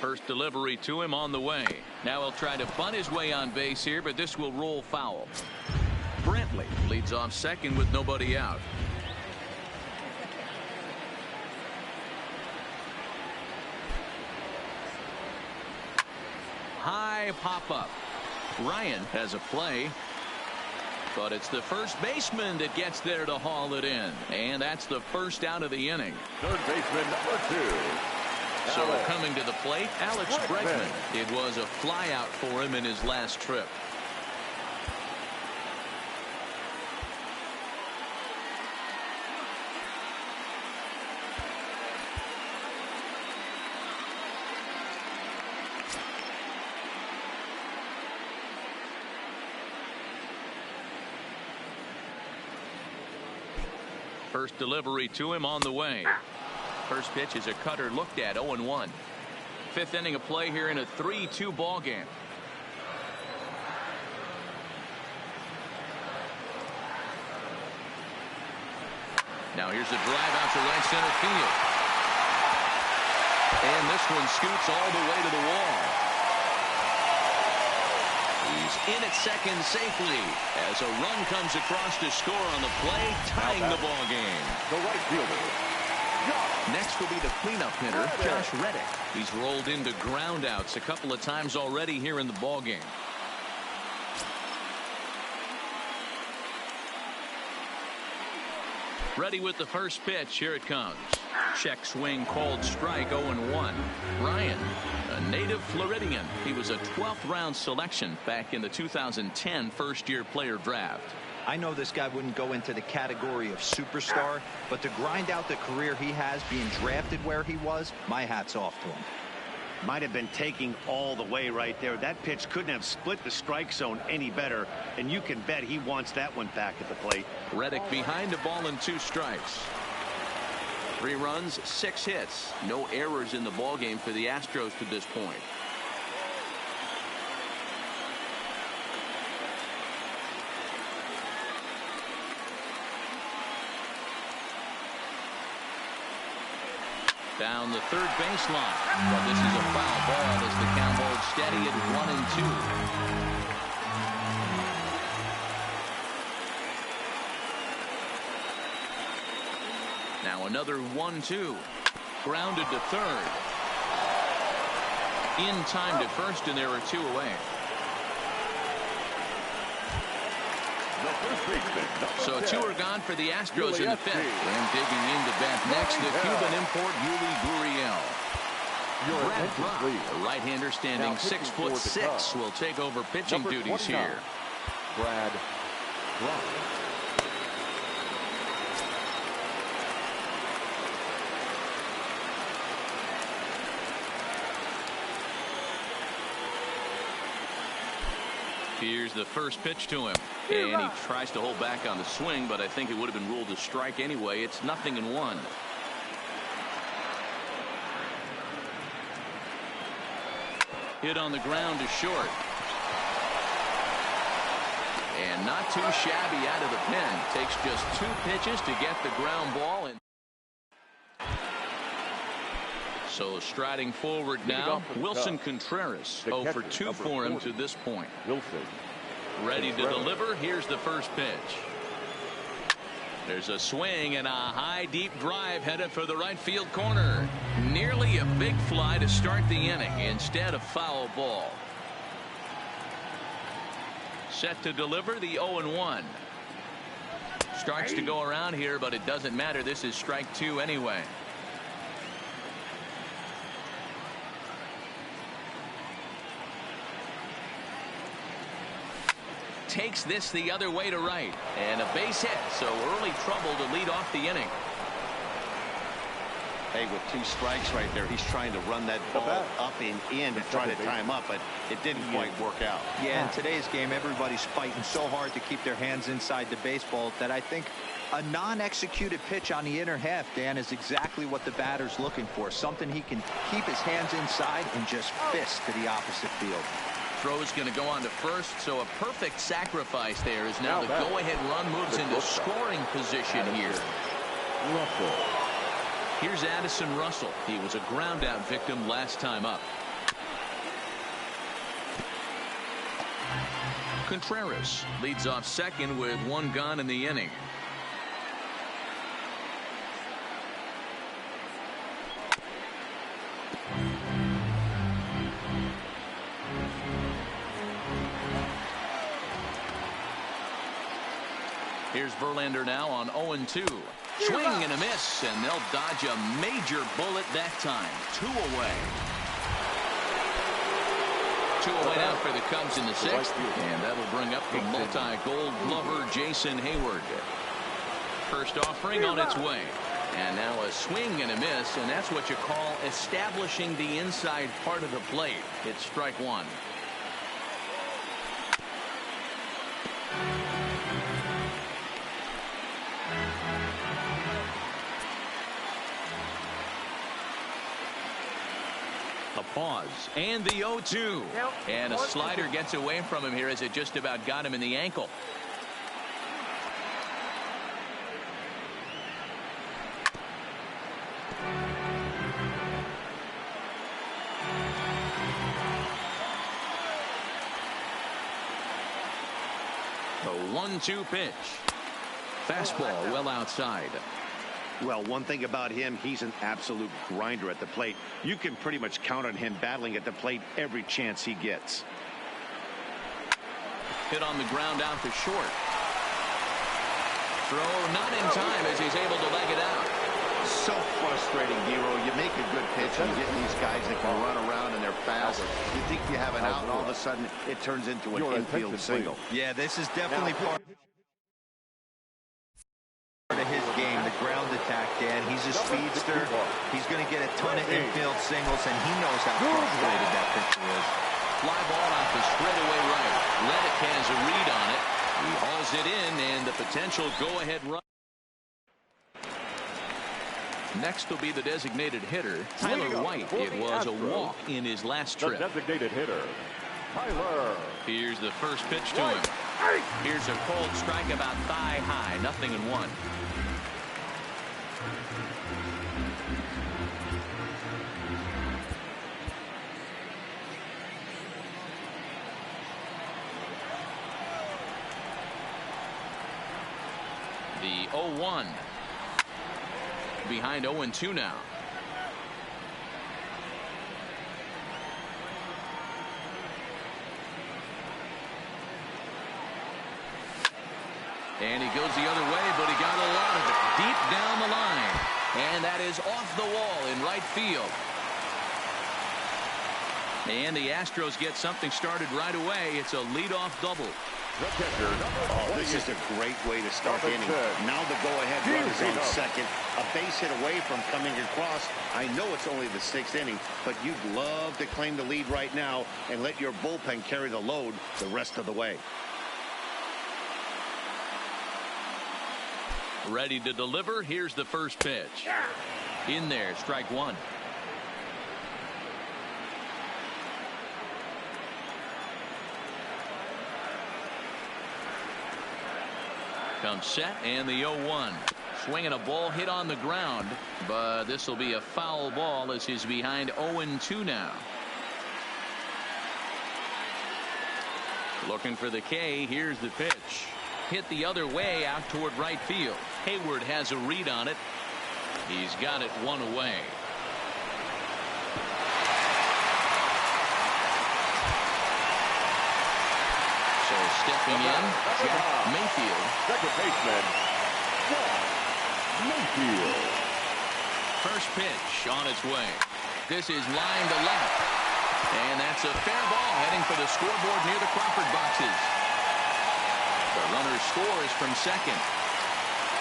First delivery to him on the way. Now he'll try to bunt his way on base here, but this will roll foul. Brantley leads off second with nobody out. High pop up. Ryan has a play, but it's the first baseman that gets there to haul it in, and that's the first out of the inning. Third baseman number 2. So coming to the plate, Alex Bregman. It was a flyout for him in his last trip. First delivery to him on the way. First pitch is a cutter looked at, 0-1. Fifth inning of play here in a 3-2 ball game. Now here's a drive out to right center field. And this one scoots all the way to the wall. He's in at second safely as a run comes across to score on the play, tying the ball game. The right fielder. Next will be the cleanup hitter, Josh Reddick. He's rolled into groundouts a couple of times already here in the ball game. Ready with the first pitch. Here it comes. Check swing called strike, 0-1. Ryan, a native Floridian. He was a 12th round selection back in the 2010 first-year player draft. I know this guy wouldn't go into the category of superstar, but to grind out the career he has being drafted where he was, my hat's off to him. Might have been taking all the way right there. That pitch couldn't have split the strike zone any better, and you can bet he wants that one back at the plate. Reddick behind a ball and 2 strikes. 3 runs, 6 hits. No errors in the ballgame for the Astros to this point. Down the third baseline. But this is a foul ball as the count holds steady at 1-2. Now another 1-2. Grounded to third. In time to first, and there are 2 away. The So 2 are gone for the Astros in the 5th. And digging in to bat next, the Cuban import Yuli Gurriel. Brad, a right-hander standing 6'6", will take over pitching duties here. Brad. Here's the first pitch to him, and he tries to hold back on the swing, but I think it would have been ruled a strike anyway. It's 0-1. Hit on the ground to short. And not too shabby out of the pen. Takes just 2 pitches to get the ground ball. And so striding forward now, Wilson Contreras. 0 for 2 for him to this point. Ready to deliver. Here's the first pitch. There's a swing and a high deep drive headed for the right field corner. Nearly a big fly to start the inning instead of foul ball. Set to deliver the 0-1. Starts to go around here, but it doesn't matter. This is strike 2 anyway. Takes this the other way to right, and a base hit, so early trouble to lead off the inning. Hey, with 2 strikes right there, he's trying to run that ball up and in to try to tie him up, but it didn't quite work out. Yeah, in today's game, everybody's fighting so hard to keep their hands inside the baseball that I think a non-executed pitch on the inner half, Dan, is exactly what the batter's looking for. Something he can keep his hands inside and just fist to the opposite field. Throw's going to go on to first, so a perfect sacrifice there is now the go-ahead run moves into scoring position here. Here's Addison Russell. He was a ground-out victim last time up. Contreras leads off second with 1 gone in the inning. Here's Verlander now on 0-2. Swing and a miss, and they'll dodge a major bullet that time. 2 away. 2 away now for the Cubs in the 6th, and that'll bring up the multi-gold glover Jason Hayward. First offering on its way, and now a swing and a miss, and that's what you call establishing the inside part of the plate. It's strike 1. A pause and the 0-2, and a slider gets away from him here as it just about got him in the ankle. The 1-2 pitch. Fastball well outside. Well, one thing about him, he's an absolute grinder at the plate. You can pretty much count on him battling at the plate every chance he gets. Hit on the ground out to short. Throw not in time as he's able to leg it out. So frustrating, Hero. You make a good pitch and you get these guys that can run around and they're fast. You think you have an out, and all of a sudden it turns into an infield single. Yeah, this is definitely part of his game, the ground attack, Dan. He's a speedster. He's going to get a ton of infield singles, and he knows how frustrated that pitcher is. Fly ball off the straightaway right. Reddick has a read on it. He hauls it in, and the potential go-ahead run. Next will be the designated hitter, Tyler White. It was a walk in his last trip. The designated hitter, Tyler. Here's the first pitch to him. Here's a cold strike about thigh high, 0-1. The 0-1. Behind 0-2 now. And he goes the other way, but he got a lot of it deep down the line. And that is off the wall in right field. And the Astros get something started right away. It's a leadoff double. Oh, this is a great way to start the inning. Now the go-ahead run is on second. A base hit away from coming across. I know it's only the 6th inning, but you'd love to claim the lead right now and let your bullpen carry the load the rest of the way. Ready to deliver. Here's the first pitch. In there, strike one. Comes set and the 0-1. Swinging a ball hit on the ground, but this will be a foul ball as he's behind 0-2 now. Looking for the K. Here's the pitch. Hit the other way out toward right field. Hayward has a read on it. He's got it one away. So stepping in, Jack Mayfield. Second baseman, Jack Mayfield. First pitch on its way. This is line to left. And that's a fair ball heading for the scoreboard near the Crawford boxes. The runner scores from second.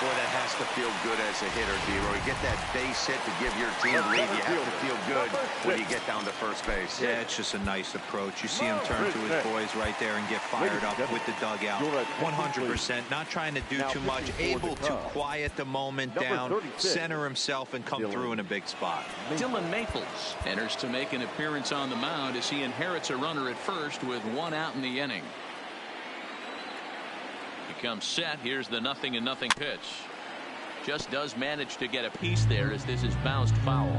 Boy, that has to feel good as a hitter, D-Roy. Get that base hit to give your team the lead. You have to feel good when you get down to first base. Yeah, it's just a nice approach. You see him turn to his boys right there and get fired up with the dugout. 100%. Not trying to do too much. Able to quiet the moment down, center himself, and come through in a big spot. Dylan Maples enters to make an appearance on the mound as he inherits a runner at first with one out in the inning. Comes set. Here's the 0-0 pitch. Just does manage to get a piece there as this is bounced foul.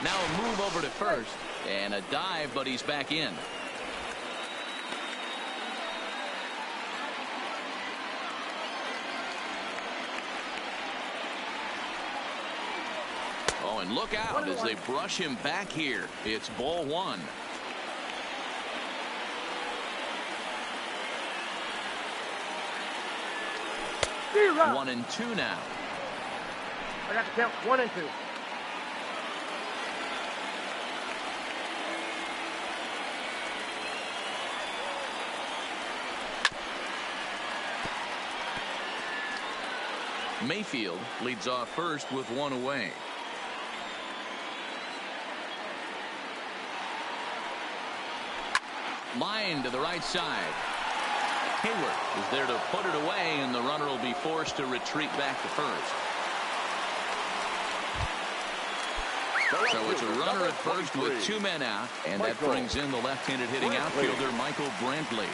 Now a move over to first and a dive, but he's back in. Oh, and look out as they brush him back here. It's ball one. 1-2 now. I got to count 1 and 2. Mayfield leads off first with one away. Line to the right side. Hayward is there to put it away, and the runner will be forced to retreat back to first. So it's a runner at first with 2 men out, and that brings in the left-handed hitting outfielder Michael Brantley.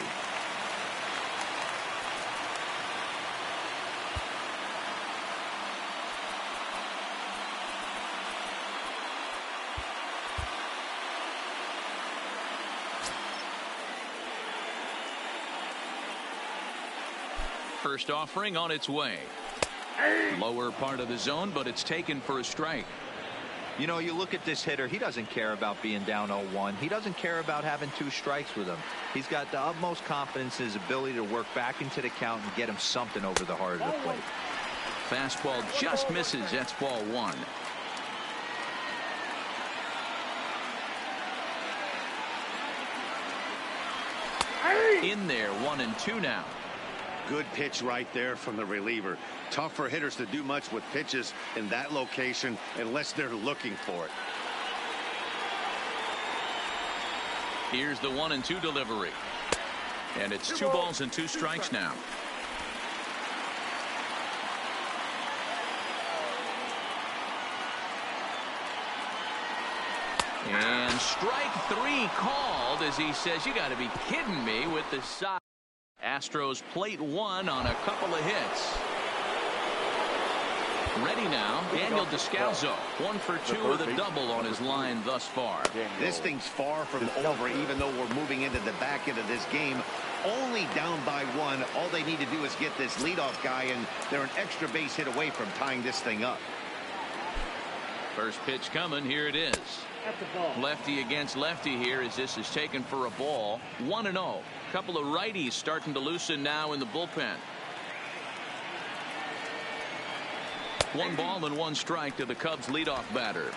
First offering on its way. Lower part of the zone, but it's taken for a strike. You know, you look at this hitter, he doesn't care about being down 0-1. He doesn't care about having 2 strikes with him. He's got the utmost confidence in his ability to work back into the count and get him something over the heart of the plate. Fastball just misses. That's ball one. In there, 1-2 now. Good pitch right there from the reliever. Tough for hitters to do much with pitches in that location unless they're looking for it. Here's the 1-2 delivery. And it's 2 balls and 2 strikes now. And strike 3 called as he says, you got to be kidding me with the side. Astros plate 1 on a couple of hits. Ready now, Daniel Descalzo. 1 for 2 with a double on his line thus far. This thing's far from over, even though we're moving into the back end of this game. Only down by 1. All they need to do is get this leadoff guy, and they're an extra base hit away from tying this thing up. First pitch coming. Here it is. That's the ball. Lefty against lefty here as this is taken for a ball. 1-0. Couple of righties starting to loosen now in the bullpen. 1 ball and 1 strike to the Cubs leadoff batter.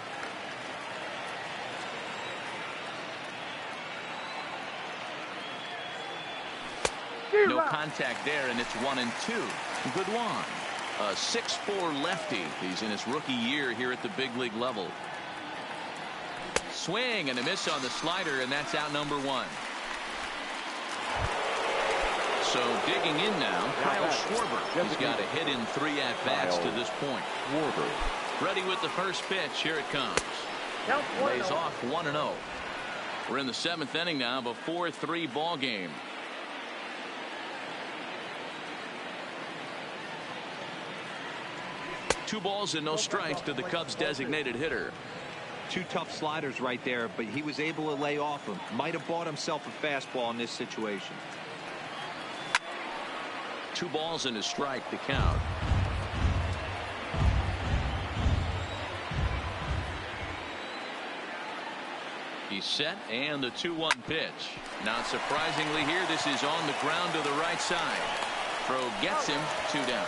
No contact there, and it's 1-2. Good one. A 6'4" lefty. He's in his rookie year here at the big league level. Swing and a miss on the slider, and that's out number 1. So digging in now, Kyle Schwarber. He's got a hit in 3 at-bats to this point. Ready with the first pitch. Here it comes. Lays off 1-0. We're in the 7th inning now of a 4-3 ball game. Two balls and no strikes to the Cubs designated hitter. 2 tough sliders right there, but he was able to lay off them. Might have bought himself a fastball in this situation. 2 balls and a strike to count. He's set, and the 2-1 pitch. Not surprisingly here, this is on the ground to the right side. Throw gets him, 2 down.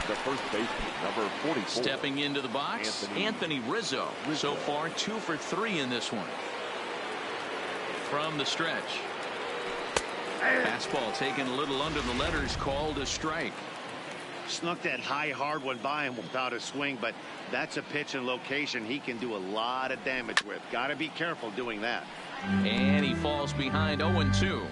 The first baseman, number 44. Stepping into the box, Anthony Rizzo. So far 2 for 3 in this one. From the stretch. Fastball taken a little under the letters, called a strike. Snuck that high hard one by him without a swing, but that's a pitch and location he can do a lot of damage with. Got to be careful doing that. And he falls behind 0-2.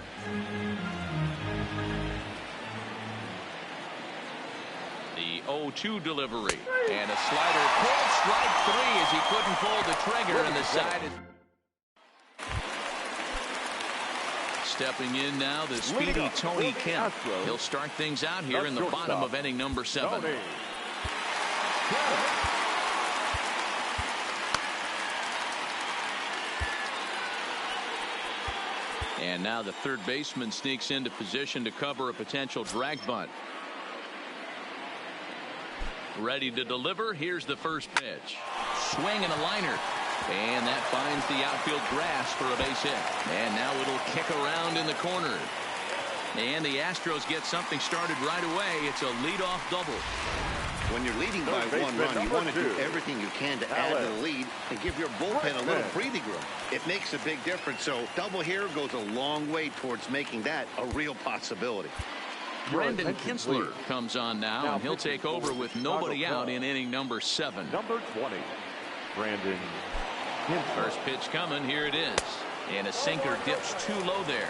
The 0-2 delivery and a slider called strike 3 as he couldn't pull the trigger, and the side is stepping in now, the speedy Tony Kemp. He'll start things out here in the bottom of inning number 7. And now the third baseman sneaks into position to cover a potential drag bunt. Ready to deliver. Here's the first pitch. Swing and a liner. And that finds the outfield grass for a base hit. And now it'll kick around in the corner. And the Astros get something started right away. It's a leadoff double. When you're leading by 1 run, you want to do everything you can to add to the lead and give your bullpen a little breathing room. It makes a big difference. So double here goes a long way towards making that a real possibility. Brendan Kinsler comes on now, and he'll take over with nobody out in inning number 7. Number 20, Brandon Kinsler. First pitch coming. Here it is. And a sinker dips too low there.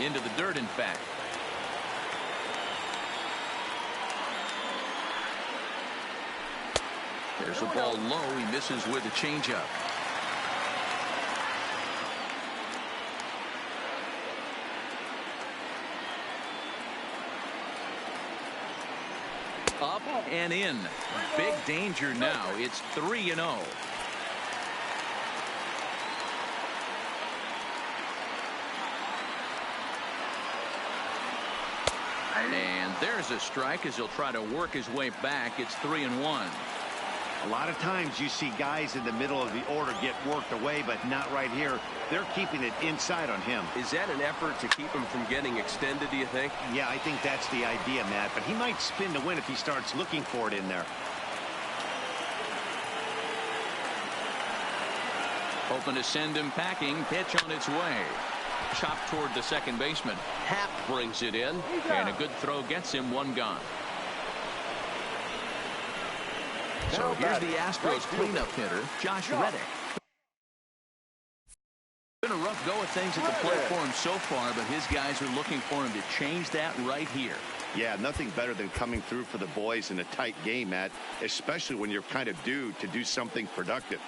Into the dirt, in fact. There's a ball low. He misses with a changeup. Up and in. Big danger now. It's 3-0. And there's a strike as he'll try to work his way back. It's 3-1. A lot of times you see guys in the middle of the order get worked away, but not right here. They're keeping it inside on him. Is that an effort to keep him from getting extended, do you think? Yeah, I think that's the idea, Matt. But he might spin to win if he starts looking for it in there. Hoping to send him packing. Pitch on its way. Chopped toward the second baseman. Happ brings it in. And a good throw gets him. 1 gone. So here's the Astros cleanup hitter, Josh Reddick. Been a rough go of things at the plate for him so far, but his guys are looking for him to change that right here. Yeah, nothing better than coming through for the boys in a tight game, Matt, especially when you're kind of due to do something productive.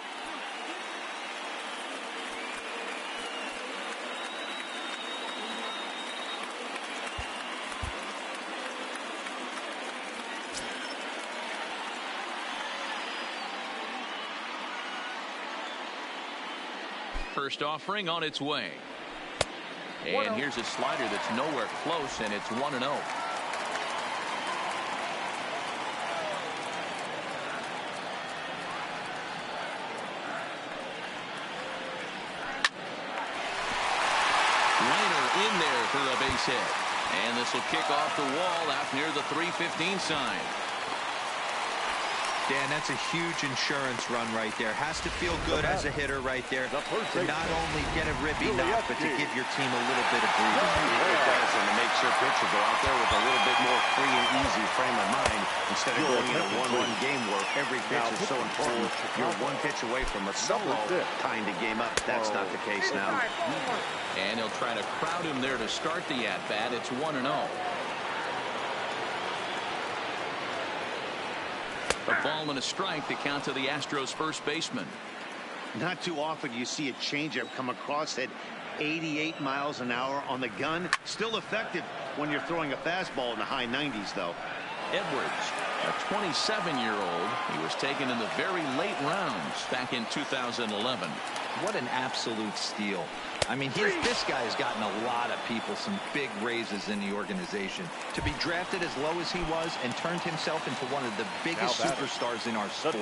First offering on its way. And here's a slider that's nowhere close, and it's 1-0. liner in there for a base hit. And this will kick off the wall out near the 315 sign. Dan, that's a huge insurance run right there. Has to feel good as a hitter right there to not only get a ribby knock, but to give your team a little bit of breathing. It does, and it makes your pitcher go out there with a little bit more free and easy frame of mind instead of going in a one-run game where every pitch is so important. You're one pitch away from a solo tying the game up. That's not the case now. And he'll try to crowd him there to start the at-bat. It's 1-0. A ball and a strike to count to the Astros first baseman. Not too often you see a changeup come across at 88 miles an hour on the gun. Still effective when you're throwing a fastball in the high 90s, though. Edwards, a 27-year-old. He was taken in the very late rounds back in 2011. What an absolute steal. I mean, this guy has gotten a lot of people some big raises in the organization. To be drafted as low as he was and turned himself into one of the biggest superstars in our sport,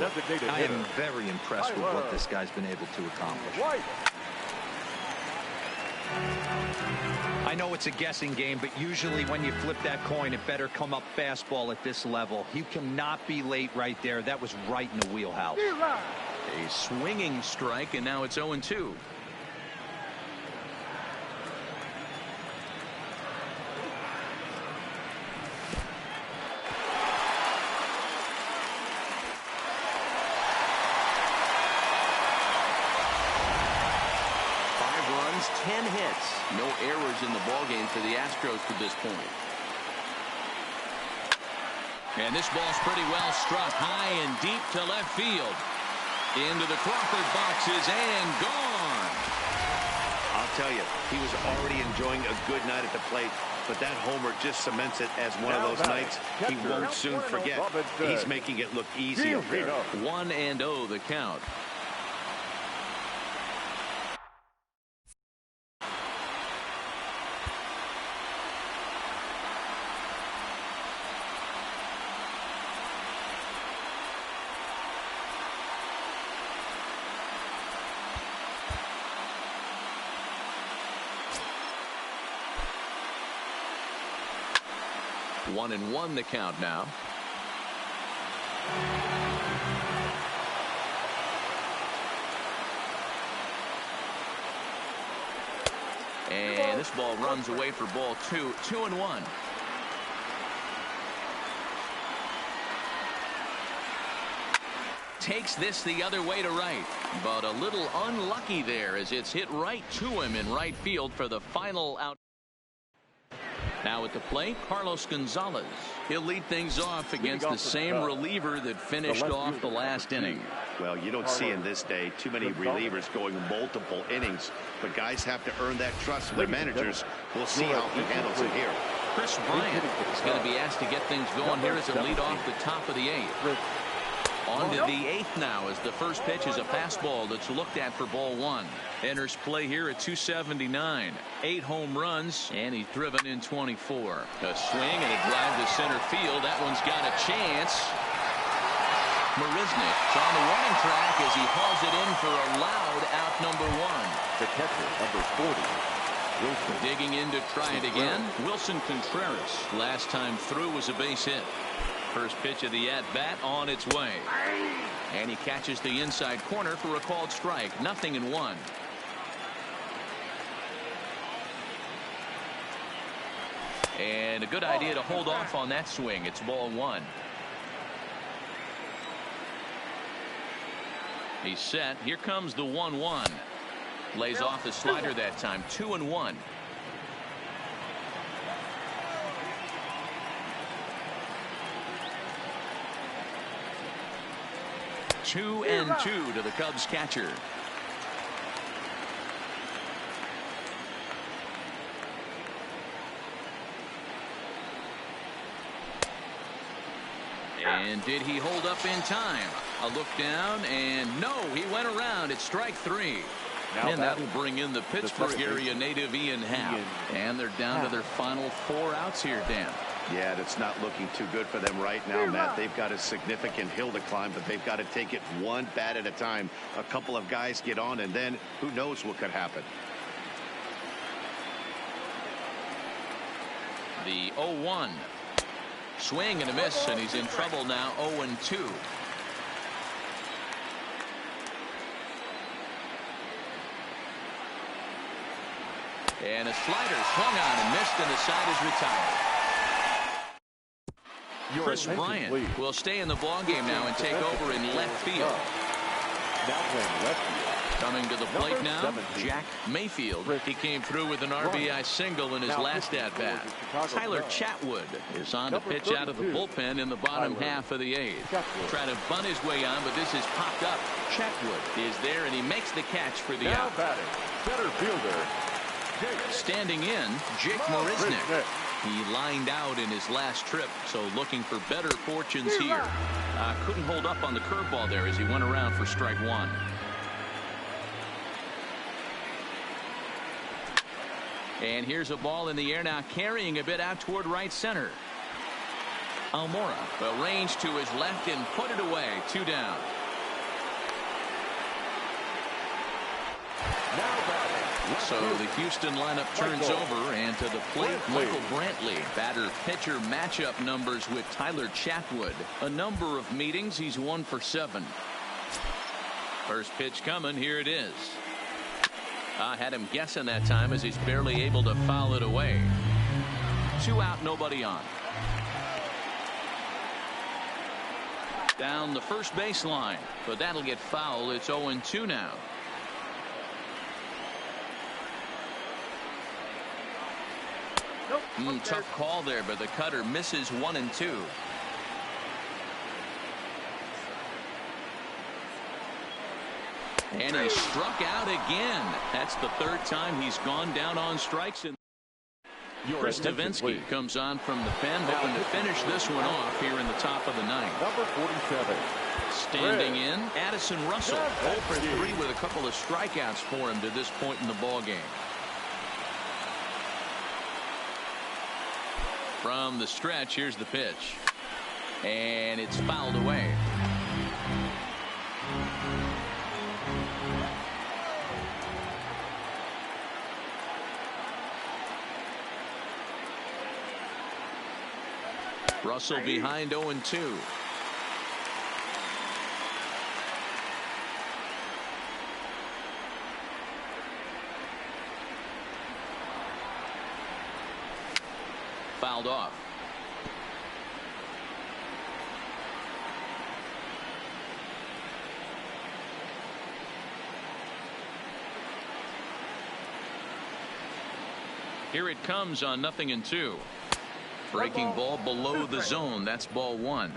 I am very impressed with what this guy's been able to accomplish. I know it's a guessing game, but usually when you flip that coin, it better come up fastball at this level. You cannot be late right there. That was right in the wheelhouse. A swinging strike, and now it's 0-2. Runs, 10 hits. No errors in the ballgame for the Astros to this point. And this ball's pretty well struck high and deep to left field. Into the Crawford boxes and gone. I'll tell you, he was already enjoying a good night at the plate, but that homer just cements it as one of those nights he won't soon forget. He's making it look easy up there. 1-0 the count. One and one the count now. And this ball runs away for ball two. 2-1. Takes this the other way to right, but a little unlucky there as it's hit right to him in right field for the final out. Now at the plate, Carlos Gonzalez. He'll lead things off against the same reliever that finished off the last inning. Well, you don't see in this day too many relievers going multiple innings, but guys have to earn that trust from their managers. We'll see how he handles it here. Chris Bryant is going to be asked to get things going here as a lead off the top of the 8th. On to the 8th now as the first pitch is a fastball that's looked at for ball 1. Enters play here at 279. 8 home runs, and he's driven in 24. A swing and a drive to center field. That one's got a chance. Marisnick's on the warning track as he hauls it in for a loud out number 1. The catcher, number 40. Wilson. Digging in to try it again. Wilson Contreras. Last time through was a base hit. First pitch of the at-bat on its way. And he catches the inside corner for a called strike. 0-1. And a good idea to hold off on that swing. It's ball 1. He's set. Here comes the 1-1. Lays off the slider that time. 2-1. 2-2 to the Cubs catcher. And did he hold up in time? A look down, and no, he went around. It's strike 3. And that'll bring in the Pittsburgh area native Ian Happ. And they're down to their final 4 outs here, Dan. Yeah, that's not looking too good for them right now, Matt. They've got a significant hill to climb, but they've got to take it one bat at a time. A couple of guys get on, and then who knows what could happen. The 0-1. Swing and a miss, and he's in trouble now. 0-2. And a slider swung on and missed, and the side is retired. Chris Bryant will stay in the ballgame now and take over in left field. Now playing left field. Coming to the plate now, Jack Mayfield. He came through with an RBI single in his last at-bat. Tyler Chatwood is on to pitch out of the bullpen in the bottom half of the eighth. Trying to bunt his way on, but this is popped up. Chatwood is there, and he makes the catch for the out. Center fielder. Standing in, Jake Marisnick. He lined out in his last trip, so looking for better fortunes here. Couldn't hold up on the curveball there as he went around for strike one. And here's a ball in the air now, carrying a bit out toward right center. Almora arranged to his left and put it away. 2 down. So the Houston lineup turns over, and to the plate, Michael Brantley. Batter-pitcher matchup numbers with Tyler Chatwood. A number of meetings, he's 1 for 7. First pitch coming, here it is. I had him guessing that time as he's barely able to foul it away. 2 out, nobody on. Down the first baseline, but that'll get foul. It's 0-2 now. Tough call there, but the cutter misses 1 and 2. And he struck out again. That's the 3rd time he's gone down on strikes. And Chris Davinsky comes on from the pen, hoping to finish this one off here in the top of the 9th. Number 47. Standing in, Addison Russell. 0 for 3 with a couple of strikeouts for him to this point in the ball game. From the stretch, here's the pitch. And it's fouled away. Russell behind 0-2. Fouled off. Here it comes on 0-2. Breaking ball below the zone. That's ball 1.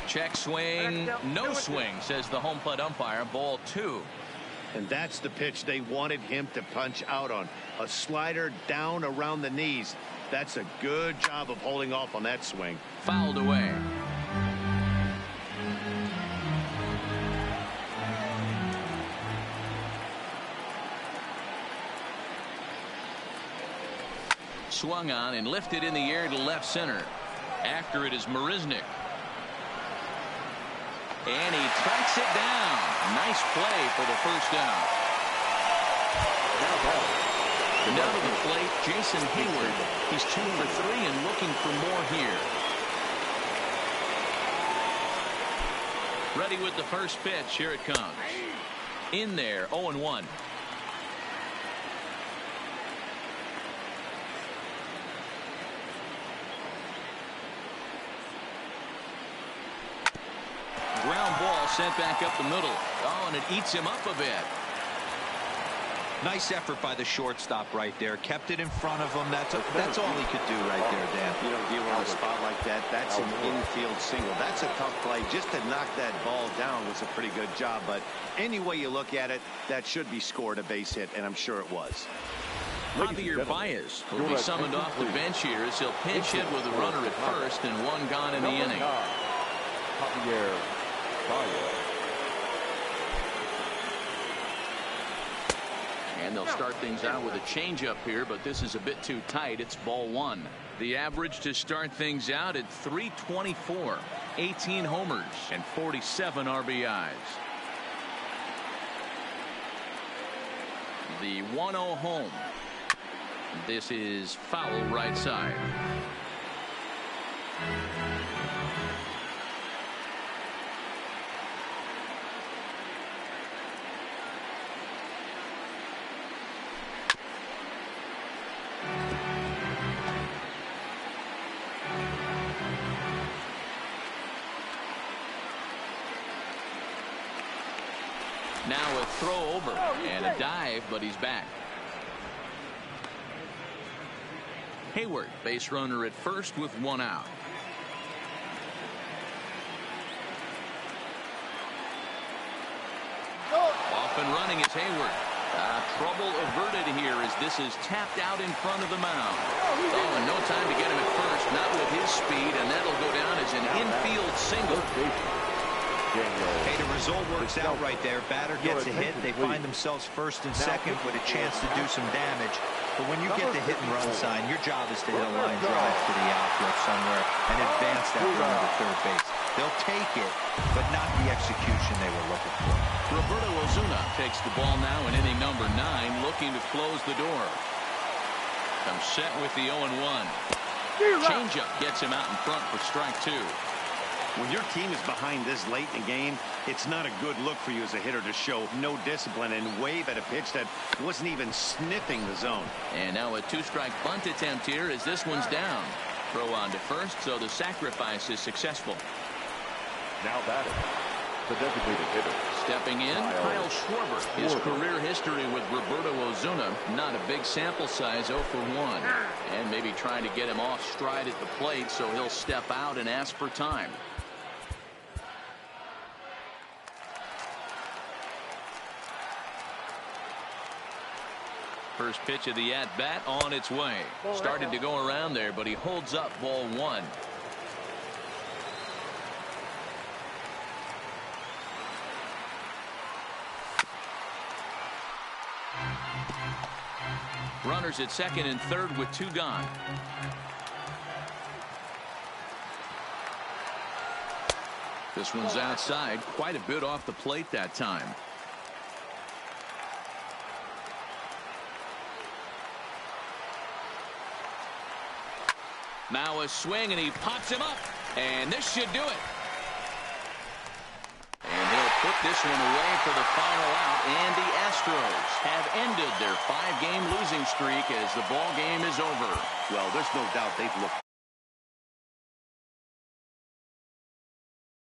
Check swing, no swing, says the home plate umpire. Ball 2. And that's the pitch they wanted him to punch out on. A slider down around the knees. That's a good job of holding off on that swing. Fouled away. Swung on and lifted in the air to left center. After it is Marisnick. And he tracks it down. Nice play for the first down. Now to the plate, Jason Hayward. He's 2 for 3 and looking for more here. Ready with the first pitch. Here it comes. In there, 0-1. Ground ball sent back up the middle. Oh, and it eats him up a bit. Nice effort by the shortstop right there. Kept it in front of him. That's all he could do right there, Dan. You don't deal with a spot like that. That's an infield single. That's a tough play. Just to knock that ball down was a pretty good job. But any way you look at it, that should be scored a base hit, and I'm sure it was. Javier Baez will be summoned off the bench here as he'll pinch hit with a runner at first and 1 gone in the inning. Javier Baez. And they'll start things out with a changeup here, but this is a bit too tight. It's ball 1. The average to start things out at .324, 18 homers and 47 RBIs. The 1-0 home. This is foul right side. Now a throw over and a dive, but he's back. Hayward, base runner at first with 1 out. Off and running is Hayward. Trouble averted here as this is tapped out in front of the mound. Oh, and no time to get him at first, not with his speed, and that'll go down as an infield single. Hey, the result works out right there. Batter gets a hit. They find themselves first and second with a chance to do some damage. But when you get the hit and run sign, your job is to hit a line drive to the outfield somewhere and advance that runner to third base. They'll take it, but not the execution they were looking for. Roberto Osuna takes the ball now in inning number 9, looking to close the door. Comes set with the 0-1. Changeup gets him out in front for strike 2. When your team is behind this late in the game, it's not a good look for you as a hitter to show no discipline and wave at a pitch that wasn't even sniffing the zone. And now a 2-strike bunt attempt here as this one's down. Throw on to first, so the sacrifice is successful. Now batting, the designated hitter. Stepping in, Kyle Schwarber. His career history with Roberto Osuna, not a big sample size, 0 for 1. And maybe trying to get him off stride at the plate, so he'll step out and ask for time. First pitch of the at-bat on its way. Started to go around there, but he holds up ball 1. Runners at second and third with 2 gone. This one's outside, quite a bit off the plate that time. Now a swing, and he pops him up, and this should do it. And he'll put this one away for the final out, and the Astros have ended their 5-game losing streak as the ball game is over. Well, there's no doubt they've looked